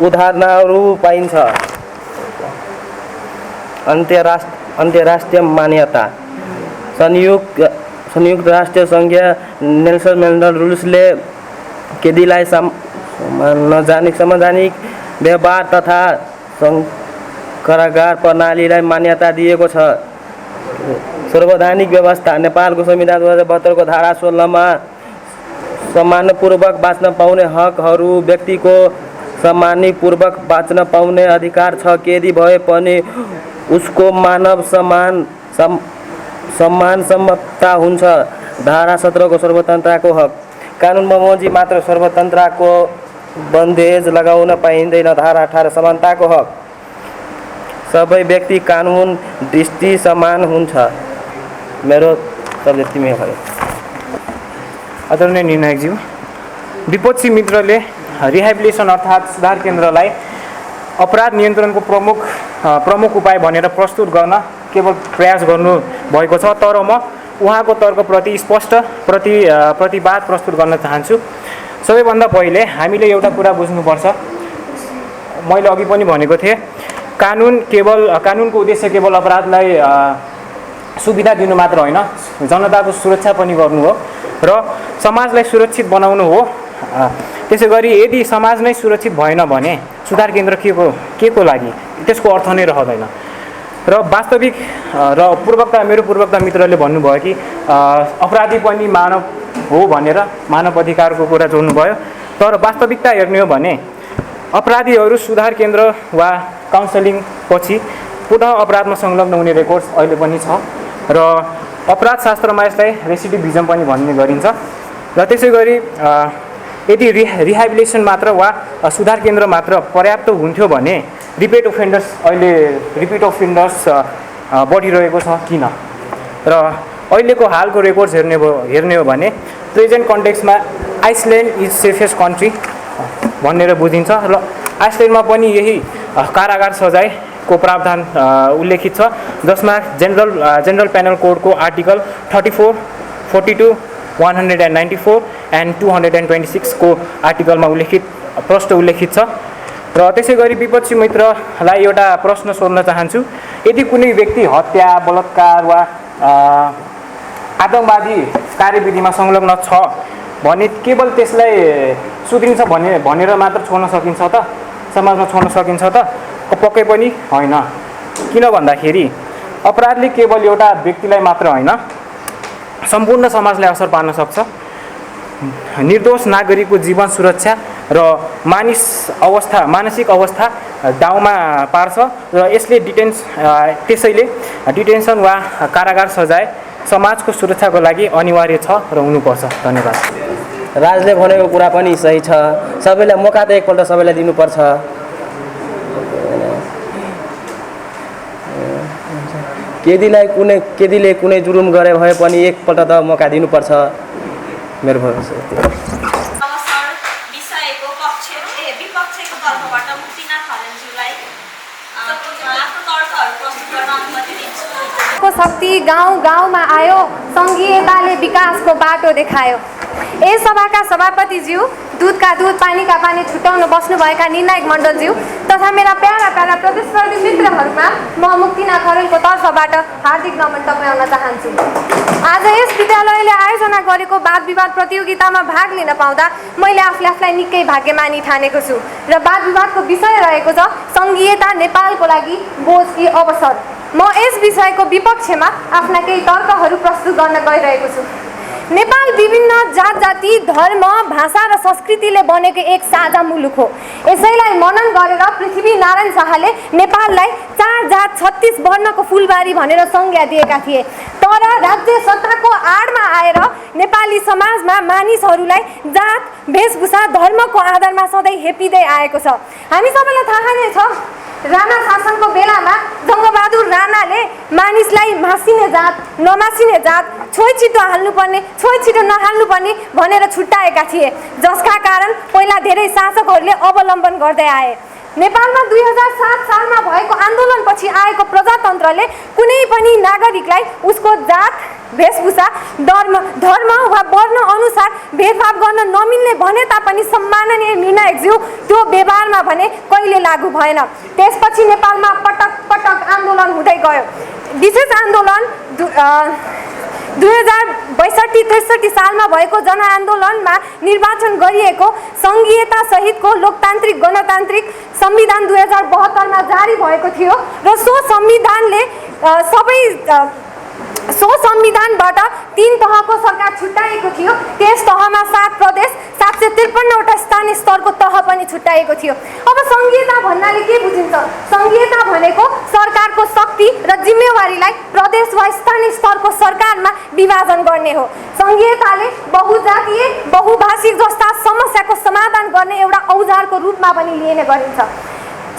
उदाहरणहरू पाइन्छ। अन्तर्राष्ट्रिय मान्यता, संयुक्त राष्ट्र सङ्घीय नेल्सन मेन्डल रुल्सले कैदीलाई संवैधानिक व्यवहार तथा कारागार प्रणालीलाई मान्यता दिएको छ। संवैधानिक व्यवस्था नेपालको संविधान 2072 को धारा 16 मा सम्मानपूर्वक बाँच्न पाउने हकहरू, व्यक्तिको सम्मानपूर्वक बाँच्न पाउने अधिकार छ। कैदी भए पनि उसको मानव सम्मान सम्मता हुन्छ। धारा 17 को सर्वतन्त्रताको हक। कानुन बमोजिम मात्र सर्वतन्त्रताको बन्देज लगाउन पाइँदैन। धारा 18 समानताको हक। सबै व्यक्ति कानुन दृष्टि समान हुन्छ। मेरो सब यतिमै भयो। आदरणीय निर्णायकज्यू, विपक्षी मित्रले रिहेबिलिटेसन अर्थात् सुधार केन्द्रलाई अपराध नियन्त्रणको प्रमुख उपाय भनेर प्रस्तुत गर्न केवल प्रयास गर्नु भएको छ। तर म उहाँको तर्कप्रति स्पष्ट प्रतिवाद प्रस्तुत गर्न चाहन्छु। सबैभन्दा पहिले हामीले एउटा कुरा बुझ्नुपर्छ। मैले अघि पनि भनेको थिएँ, कानुनको उद्देश्य केवल अपराधलाई सुविधा दिनु मात्र होइन, जनताको सुरक्षा पनि गर्नु हो र समाजलाई सुरक्षित बनाउनु हो। त्यसै गरी यदि समाज नै सुरक्षित भएन भने सुधार केन्द्र के को लागि, त्यसको अर्थ नै रहँदैन। र वास्तविक र मेरो पूर्ववक्ता मित्रले भन्नुभयो कि अपराधी पनि मानव हो भनेर मानव अधिकारको कुरा जोड्नुभयो। तर वास्तविकता हेर्ने हो भने अपराधीहरू सुधार केन्द्र वा काउन्सेलिङ पछि पुनः अपराधमा संलग्न हुने रेकर्ड्स अहिले पनि छ र अपराध शास्त्रमा यसलाई रेसिडिभिजम पनि भन्ने गरिन्छ। र त्यसै गरी यदि रिहेबिलिटेसन मात्र वा सुधार केन्द्र मात्र पर्याप्त हुन्थ्यो भने रिपिट अफेन्डर्स बढिरहेको छ किन? र अहिलेको हालको रेकर्ड्स हेर्ने हो भने प्रेजेन्ट कन्टेक्स्टमा आइसल्यान्ड इज सेफेस्ट कन्ट्री भनेर बुझिन्छ र आइसल्यान्डमा पनि यही कारागार सजायको प्रावधान उल्लेखित छ, जसमा जेनरल पेनल कोडको आर्टिकल 34, 42, 194 एन्ड 226 को आर्टिकलमा प्रष्ट उल्लेखित छ। र त्यसै गरी विपक्षी मित्रलाई एउटा प्रश्न सोध्न चाहन्छु। यदि कुनै व्यक्ति हत्या, बलात्कार वा आतंकवादी कार्यविधिमा संलग्न छ भने केवल त्यसलाई सुध्रिन्छ भनेर मात्र छोड्न सकिन्छ त? समाजमा छोड्न सकिन्छ त? पक्कै पनि होइन। किन भन्दाखेरि अपराधले केवल एउटा व्यक्तिलाई मात्र होइन, सम्पूर्ण समाजलाई असर पार्न सक्छ। निर्दोष नागरिकको जीवन सुरक्षा र मानसिक अवस्था डाउमा पार्छ र यसले त्यसैले डिटेन्सन वा कारागार सजाय समाजको सुरक्षाको लागि अनिवार्य छ र हुनुपर्छ। धन्यवाद। राजले भनेको कुरा पनि सही छ। सबैलाई मौका त एकपल्ट सबैलाई दिनुपर्छ। कैदीले कुनै जुलुम गरे भए पनि एकपल्ट त मौका दिनुपर्छ। मेरो भरोसा विषयको विपक्षको तर्फबाट मुक्तिनाथ खरेलज्यूलाई आफ्नो तर्कहरू प्रस्तुत गर्न अनुमति दिन्छु। शक्ति गाउँमा आयो, सङ्घीयताले विकासको बाटो देखायो। यस सभाका सभापतिज्यू, दुधका दुध पानीका पानी छुट्याउन बस्नुभएका निर्णायक मण्डलज्यू तथा मेरा प्यारा प्रतिस्पर्धी मित्रहरूमा म मुक्तिनाथ खरेलको तर्फबाट हार्दिक नमन टक्राउन चाहन्छु। आज यस विद्यालयले आयोजना गरेको वाद विवाद प्रतियोगितामा भाग लिन पाउँदा मैले आफूलाई निकै भाग्यमानी ठानेको छु र वाद विवादको विषय रहेको छ सङ्घीयता नेपालको लागि बोझ कि अवसर। म यस विषयको विपक्षमा आफ्ना केही तर्कहरू प्रस्तुत गर्न गइरहेको छु। नेपाल विभिन्न जात जाति, धर्म, भाषा र संस्कृतिले बनेको एक साझा मुलुक हो। यसैलाई मनन गरेर पृथ्वीनारायण शाहले नेपाललाई 4 जात 36 वर्णको फुलबारी भनेर संज्ञा दिएका थिए। तर राज्य सत्ताको आडमा आएर नेपाली समाजमा मानिसहरूलाई जात, वेशभूषा, धर्मको आधारमा सधैँ हेपिँदै आएको छ। हामी सबैलाई थाहा नै छ, राणा शासनको बेलामा जङ्गबहादुर राणाले मानिसलाई मासिने जात, नमासिने जात, छोइ छिटो हाल्नुपर्ने, छोइ छिटो नहाल्नुपर्ने भनेर छुट्याएका थिए, जसका कारण पहिला धेरै शासकहरूले अवलम्बन गर्दै आए। नेपालमा 2007 सालमा भएको आन्दोलनपछि आएको प्रजातन्त्रले कुनै पनि नागरिकलाई उसको जात, वेशभूषा, धर्म वा वर्ण अनुसार भेदभाव गर्न नमिल्ने भने तापनि सम्माननीय निर्णायकज्यू त्यो व्यवहारमा भने कहिले लागू भएन। त्यसपछि नेपालमा पटक पटक आन्दोलन हुँदै गयो। विशेष आन्दोलन 2062-63 सालमा भएको जनआन्दोलनमा निर्वाचन गरिएको सङ्घीयता सहितको लोकतान्त्रिक गणतान्त्रिक संविधान 2072 मा जारी भएको थियो र सो संविधानबाट 3 तहको सरकार छुट्याएको थियो। त्यस तहमा 7 प्रदेश 753 वटा स्थानीय स्तरको तह पनि छुट्याएको थियो। अब संघीयता भन्नाले के बुझिन्छ? संघीयता भनेको सरकारको शक्ति र जिम्मेवारीलाई प्रदेश वा स्थानीय स्तरको सरकारमा विभाजन गर्ने हो। संघीयताले बहुजातीय बहुभाषिक जस्ता समस्याको समाधान गर्ने एउटा औजारको रूपमा पनि लिने गरिन्छ।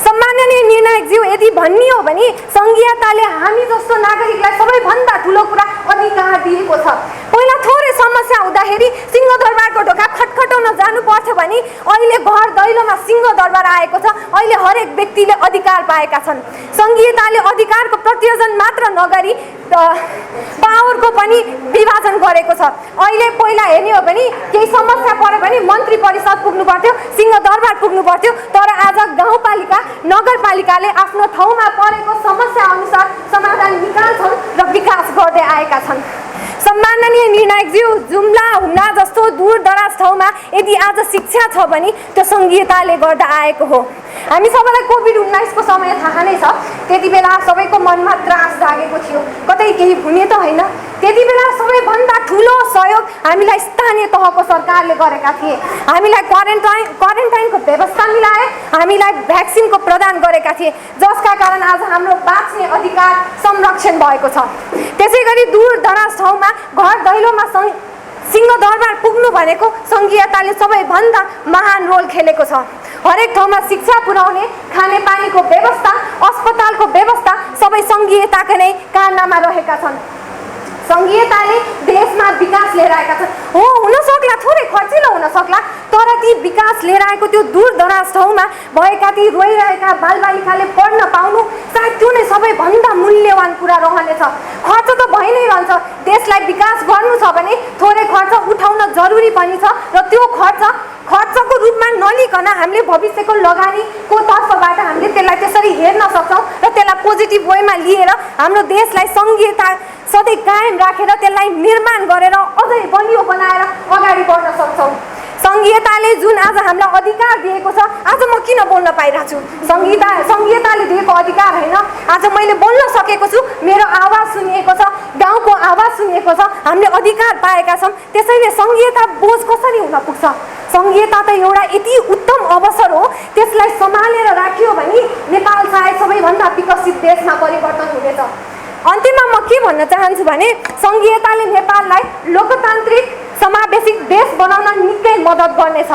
सम्माननीय निर्णायकज्यू, यदि भनियो भने संघीयताले हामी जस्तो नागरिकलाई सबैभन्दा ठुलो कुरा अधिकार दिएको छ। पहिला थोरै समस्या हुँदाखेरि सिंहदरबारको ढोका खटखटाउन जानु पर्थ्यो भने अहिले घर दैलोमा सिंहदरबार आएको छ। अहिले हरेक व्यक्तिले अधिकार पाएका छन्। संघीयताले अधिकारको प्रतियोजन मात्र नगरी पावरको पनि विभाजन गरेको छ। अहिले पहिला हेर्ने हो भने केही समस्या पर्यो भने मन्त्री परिषद पुग्नु पर्थ्यो, सिंहदरबार पुग्नु पर्थ्यो, तर आज गाउँपालिका नगरपालिकाले आफ्नो ठाउँमा परेको समस्या अनुसार समाधान निकाल्छन् र विकास गर्दै आएका छन्। सम्माननीय निर्णायकज्यू, जुम्ला हुम्ला जस्तो दूर दराज ठाउँमा यदि आज शिक्षा छ भने त्यो संघीयताले गर्दा आएको हो। हामी सबैलाई कोभिड-19 को समय थाहा नै छ। त्यति बेला सबैको मनमा त्रास जागेको थियो, कतै केही हुने त होइन। त्यति बेला सबैभन्दा ठुलो सहयोग हामीलाई स्थानीय तहको सरकारले गरेका थिए। हामीलाई क्वारेन्टाइनको व्यवस्था मिलाए, हामीलाई भ्याक्सिनको प्रदान गरेका थिए, जसका कारण आज हाम्रो बाँच्ने अधिकार संरक्षण भएको छ। त्यसैगरी दूर दराज ठाउँमा घर दैलोमा सिंहदरबार पुग्नु भनेको संघीयताले सबैभन्दा महान रोल खेलेको छ। हरेक ठाउँमा शिक्षा पुर्याउने, खानेपानीको व्यवस्था, अस्पतालको व्यवस्था सबै संघीयताका नै कारनामा रहेका छन्। संघीयताले देशमा विकास लिएर आएका छन्। हो, हुन सक्ला थोरै खर्चिलो हुन सक्ला, तर ती विकास लिएर आएको त्यो दूर दराज ठाउँमा भएका ती रोइरहेका बालबालिकाले पढ्न पाउनु सायद त्यो नै सबैभन्दा मूल्यवान कुरा रहनेछ। खर्च त भइ नै रहन्छ। देशलाई विकास गर्नु छ भने थोरै खर्च उठाउन जरुरी पनि छ र त्यो खर्चको रूपमा नलिकन हामीले भविष्यको लगानीको तर्फबाट हामीले त्यसलाई त्यसरी हेर्न सक्छौँ र त्यसलाई पोजिटिभ वेमा लिएर हाम्रो देशलाई संघीयता सधैँ कायम राखेर त्यसलाई निर्माण गरेर अझै बलियो बनाएर अगाडि बढ्न सक्छौँ। संघीयताले जुन आज हामीलाई अधिकार दिएको छ, आज म किन बोल्न पाइरहेको छु? संघीयताले दिएको अधिकार होइन, आज मैले बोल्न सकेको छु, मेरो आवाज सुनिएको छ, गाउँको आवाज सुनिएको छ, हामीले अधिकार पाएका छौँ। त्यसैले संघीयता बोझ कसरी हुन पुग्छ? संघीयता त एउटा यति उत्तम अवसर हो, त्यसलाई सम्हालेर राखियो भने नेपाल सायद सबैभन्दा विकसित देशमा परिवर्तन हुनेछ। अन्तिममा म के भन्न चाहन्छु भने संघीयताले नेपाललाई लोकतान्त्रिक समावेशिक देश बनाउन निकै मद्दत गर्नेछ।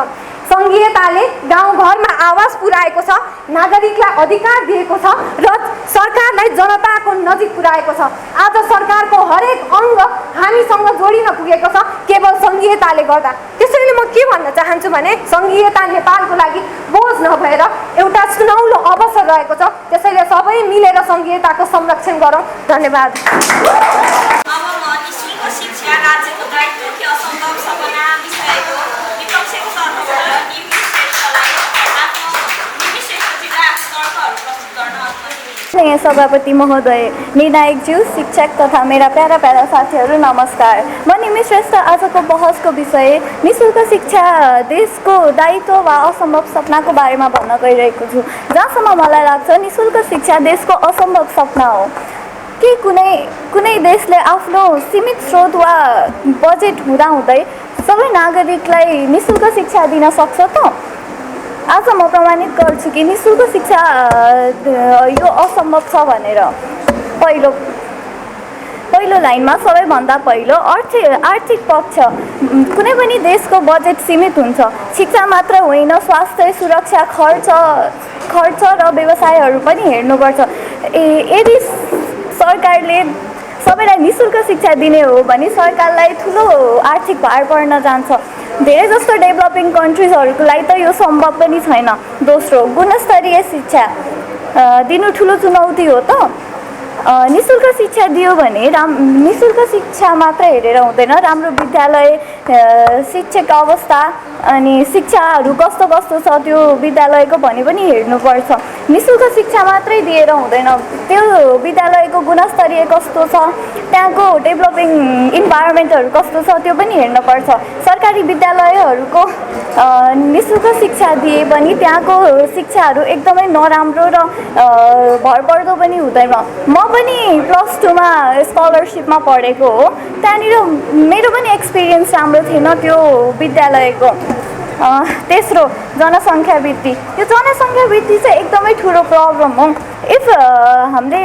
संघीयताले गाउँघरमा आवाज पुर्याएको छ, नागरिकलाई अधिकार दिएको छ र सरकारलाई जनताको नजिक पुर्याएको छ। आज सरकारको हरेक अङ्ग हामीसँग जोडिन पुगेको छ केवल संघीयताले गर्दा। त्यसैले म के भन्न चाहन्छु भने संघीयता नेपालको लागि बोझ नभएर एउटा सुनौलो अवसर रहेको छ। त्यसैले सबै मिलेर संघीयताको संरक्षण गरौँ। धन्यवाद। अब म निःशुल्क शिक्षा राज्यको दायित्व के असम्भव सपना विषयको विपक्षको तर्फबाट सभापति महोदय, निर्णायकज्यू, शिक्षक तथा मेरा प्यारा प्यारा साथीहरू नमस्कार। म निमी श्रेष्ठ आजको बहसको विषय निःशुल्क शिक्षा देशको दायित्व वा असम्भव सपनाको बारेमा भन्न गइरहेको छु। जहाँसम्म मलाई लाग्छ निःशुल्क शिक्षा देशको असम्भव सपना हो कि कुनै देशले आफ्नो सीमित स्रोत वा बजेट हुँदाहुँदै सबै नागरिकलाई निःशुल्क शिक्षा दिन सक्छ त? आज म प्रमाणित गर्छु कि निःशुल्क शिक्षा यो असम्भव छ भनेर। पहिलो लाइनमा सबैभन्दा पहिलो आर्थिक पक्ष। कुनै पनि देशको बजेट सीमित हुन्छ। शिक्षा मात्र होइन, स्वास्थ्य, सुरक्षा, खर्च र व्यवसायहरू पनि हेर्नुपर्छ। यदि सरकारले सबैलाई निःशुल्क शिक्षा दिने हो भने सरकारलाई ठुलो आर्थिक भार पर्न जान्छ। धेरै जस्तो डेभलपिङ कन्ट्रिजहरूको लागि त यो सम्भव पनि छैन। दोस्रो, गुणस्तरीय शिक्षा दिनु ठुलो चुनौती हो त। निःशुल्क शिक्षा दियो भने निःशुल्क शिक्षा मात्र हेरेर हुँदैन, राम्रो विद्यालय, शिक्षक अवस्था अनि शिक्षाहरू कस्तो छ त्यो विद्यालयको भने पनि हेर्नुपर्छ। निःशुल्क शिक्षा मात्रै दिएर हुँदैन, त्यो विद्यालयको गुणस्तरीय कस्तो छ, त्यहाँको डेभलपिङ इन्भाइरोमेन्टहरू कस्तो छ त्यो पनि हेर्नुपर्छ। सरकारी विद्यालयहरूको निःशुल्क शिक्षा दिए पनि त्यहाँको शिक्षाहरू एकदमै नराम्रो र भरपर्दो पनि हुँदैन। म पनि +2मा स्कलरसिपमा पढेको हो, त्यहाँनिर मेरो पनि एक्सपिरियन्स राम्रो थिएन त्यो विद्यालयको। तेस्रो, जनसङ्ख्या वृद्धि। यो जनसङ्ख्या वृद्धि चाहिँ एकदमै ठुलो प्रब्लम हो। इफ हामीले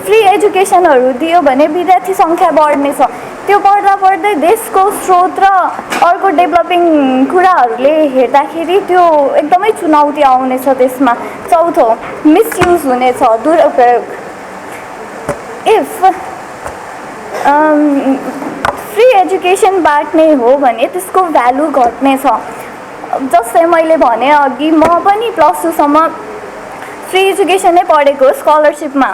फ्री एजुकेसनहरू दियो भने विद्यार्थी सङ्ख्या बढ्नेछ, त्यो बढ्दा बढ्दै देशको स्रोत र अर्को डेभलपिङ कुराहरूले हेर्दाखेरि त्यो एकदमै चुनौती आउनेछ देशमा। चौथो, मिसयुज हुनेछ, दुरुपयोग। इफ फ्री एजुकेसन बाँड्ने हो भने त्यसको भ्यालु घट्नेछ। जस्तै मैले भने अघि, म पनि +2सम्म फ्री एजुकेसन नै पढेको स्कलरसिपमा।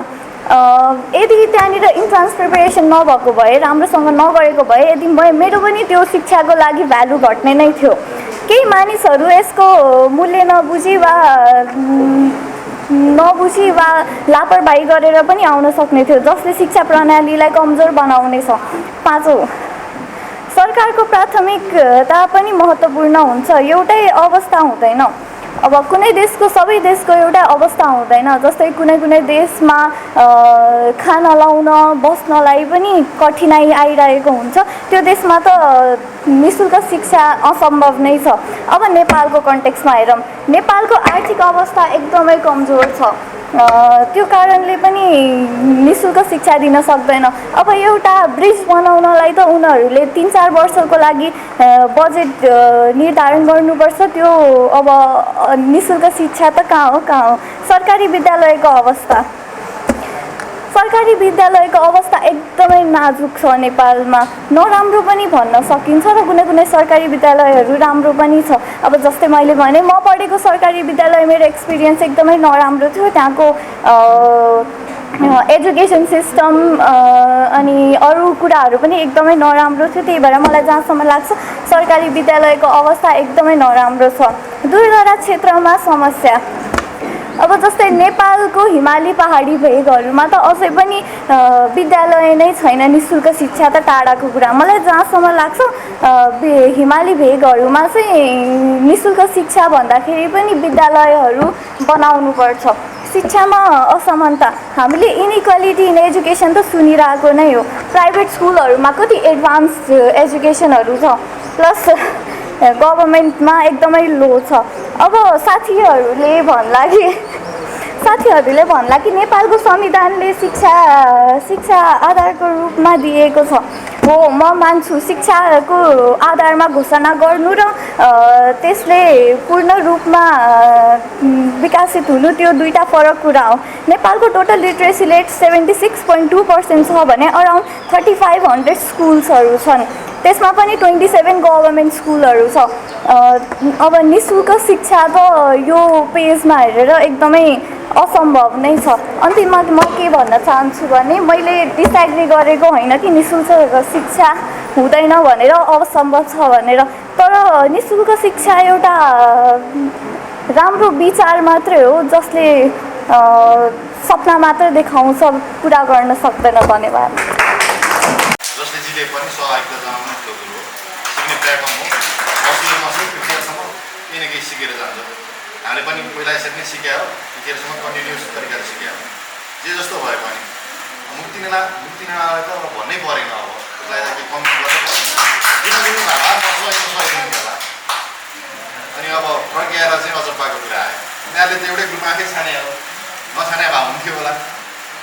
यदि त्यहाँनिर इन्ट्रान्स प्रिपेरेसन नभएको भए, राम्रोसँग नगरेको भए, यदि मेरो पनि त्यो शिक्षाको लागि भ्यालु घट्ने नै थियो। केही मानिसहरू यसको मूल्य नबुझी वा लापरवाही गरेर पनि आउन सक्ने थियो, जसले शिक्षा प्रणालीलाई कमजोर बनाउनेछ। पाँचौँ, सरकारको प्राथमिकता पनि महत्त्वपूर्ण हुन्छ, एउटै अवस्था हुँदैन। अब कुनै देशको, सबै देशको एउटै अवस्था हुँदैन। जस्तै कुनै कुनै देशमा खान लाउन बस्नलाई पनि कठिनाइ आइरहेको हुन्छ, त्यो देशमा त निःशुल्क शिक्षा असम्भव नै छ। अब नेपालको कन्टेक्स्टमा हेरौँ, नेपालको आर्थिक अवस्था एकदमै कमजोर छ, त्यो कारणले पनि निःशुल्क शिक्षा दिन सक्दैन। अब एउटा ब्रिज बनाउनलाई त उनीहरूले 3-4 वर्षको लागि बजेट निर्धारण गर्नुपर्छ, त्यो अब निःशुल्क शिक्षा त कहाँ हो। सरकारी विद्यालयको अवस्था एकदमै नाजुक छ नेपालमा। नराम्रो पनि भन्न सकिन्छ र कुनै कुनै सरकारी विद्यालयहरू राम्रो पनि छ। अब जस्तै मैले भने, म पढेको सरकारी विद्यालय, मेरो एक्सपिरियन्स एकदमै नराम्रो थियो। त्यहाँको एजुकेसन सिस्टम अनि अरू कुराहरू पनि एकदमै नराम्रो थियो। त्यही भएर मलाई जहाँसम्म लाग्छ सरकारी विद्यालयको अवस्था एकदमै नराम्रो छ। दूरदराज क्षेत्रमा समस्या। अब जस्तै नेपालको हिमाली पहाडी भेगहरूमा त अझै पनि विद्यालय नै छैन, निःशुल्क शिक्षा त टाढाको कुरा। मलाई जहाँसम्म लाग्छ हिमाली भेगहरूमा चाहिँ निःशुल्क शिक्षा भन्दाखेरि पनि विद्यालयहरू बनाउनुपर्छ। शिक्षामा असमानता। हामीले इनइक्वालिटी इन एजुकेसन त सुनिरहेको नै हो। प्राइभेट स्कुलहरूमा कति एडभान्स एजुकेसनहरू छ, प्लस गभर्मेन्टमा एकदमै लो छ। अब साथीहरूले भन्ला कि नेपालको संविधानले शिक्षा आधारको रूपमा दिएको छ। हो, म मान्छु, शिक्षाको आधारमा घोषणा गर्नु र त्यसले पूर्ण रूपमा विकसित हुनु त्यो दुईटा फरक कुरा हो। नेपालको टोटल लिट्रेसी रेट 76.2% छ भने अराउन्ड 3500 स्कुल्सहरू छन्, त्यसमा पनि 27 गभर्मेन्ट स्कुलहरू छ। अब निःशुल्क शिक्षा त यो पेजमा हेरेर एकदमै असम्भव नै छ। अन्तिममा म के भन्न चाहन्छु भने, मैले डिसएग्री गरेको होइन कि निःशुल्क शिक्षा हुँदैन भनेर, असम्भव छ भनेर, तर निःशुल्क शिक्षा एउटा राम्रो विचार मात्रै हो, जसले सपना मात्र देखाउँछ, पुरा गर्न सक्दैन। धन्यवाद। जसले जिले पनि सहभागिता जनाउनु ठुलो कुरो हो, सिक्ने प्लेटफर्म हो। फिफ्टियरसम्म केही न केही सिकेर जान्छ। हामीले पनि पहिला यसरी नै सिक्यो, फिफ्टियरसम्म कन्टिन्युस तरिकाले सिक्यो। जे जस्तो भए पनि मुक्ति नेलालाई त भन्नै परेन। अब त्यसलाई केही कम्ती गर्नु होला। अनि अब फर्किएर चाहिँ अजब्बाको कुरा आयो। उनीहरूले त एउटै ग्रुपमा आफै छाने हो, नछाने भए हुन्थ्यो होला।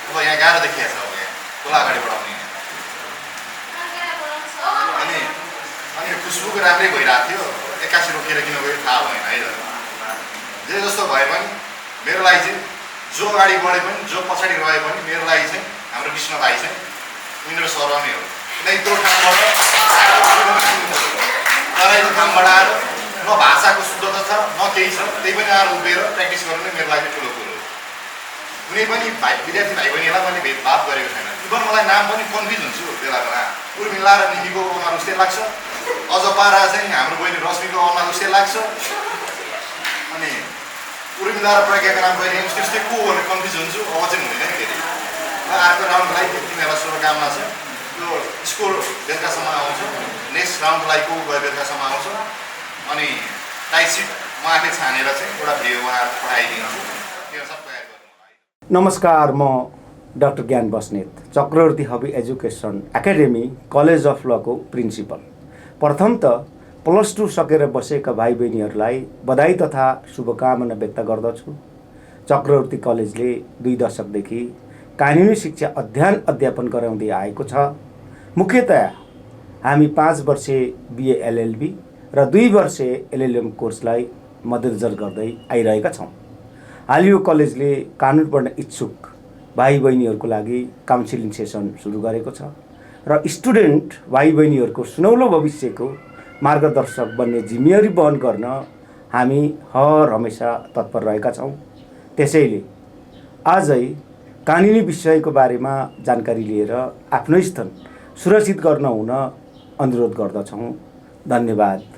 अब यहाँ गाह्रो देखिएको छ, अब यहाँ खोला अगाडि बढाउने। अनि खुसबुको राम्रै भइरहेको थियो, 81 रोकेर किन गयो थाहा भएन है त। जे जस्तो भए पनि मेरो लागि चाहिँ जो अगाडि बढे पनि जो पछाडि रहे पनि मेरो लागि चाहिँ हाम्रो विष्णु भाइ चाहिँ उनीहरू सरह नै हो। किनकि त्यो ठाउँबाट तराईको ठाउँबाट आएर न भाषाको शुद्धता छ न केही छ, त्यही पनि आएर उभिएर प्र्याक्टिस गर्नु नै मेरो लागि ठुलो कुरो हो। कुनै पनि विद्यार्थी भाइ बहिनीलाई मैले भेदभाव गरेको छैन। इभन मलाई नाम पनि कन्फ्युज हुन्छु बेला बेला। उर्मिला र निकीको अनुहार उस्तै लाग्छ, अझ पारा चाहिँ हाम्रो बहिनी रश्मिको अनुहार उस्तै लाग्छ। अनि उर्मिला र प्रज्ञाको नाम कहिले त्यस्तै को भनेर कन्फ्युज हुन्छु अब चाहिँ हुँदैन फेरि र अर्को राउन्डलाई तिमीहरूलाई शुभकामना छ यो स्कोर बेलुकासम्म आउँछ नेक्स्ट राउन्डलाई को गयो बेलुकासम्म आउँछ अनि टाइट सिट म आफै छानेर चाहिँ एउटा भिडियो बनाएर पठाइदिन्छु त्यो सब तयार गर्नु। नमस्कार, म doctor Gyan Basnet, Chakrawarti Habi education academy college of लको प्रिन्सिपल। प्रथम त +2 सकेर बसेका भाइ बहिनीहरूलाई बधाई तथा शुभकामना व्यक्त गर्दछु। चक्रवर्ती कलेजले 2 दशकदेखि कानुनी शिक्षा अध्ययन अध्यापन गराउँदै आएको छ। मुख्यतया हामी 5 वर्षे BA LLB र 2 वर्षे LLM कोर्सलाई मध्यनजर गर्दै आइरहेका छौँ। हाल यो कलेजले कानुन पढ्न इच्छुक भाइ बहिनीहरूको लागि काउन्सिलिङ सेसन सुरु गरेको छ र स्टुडेन्ट भाइ बहिनीहरूको सुनौलो भविष्यको मार्गदर्शक बन्ने जिम्मेवारी वहन गर्न हामी हर हमेसा तत्पर रहेका छौँ। त्यसैले आजै कानुनी विषयको बारेमा जानकारी लिएर आफ्नो स्थान सुरक्षित गर्न हुन अनुरोध गर्दछौँ। धन्यवाद।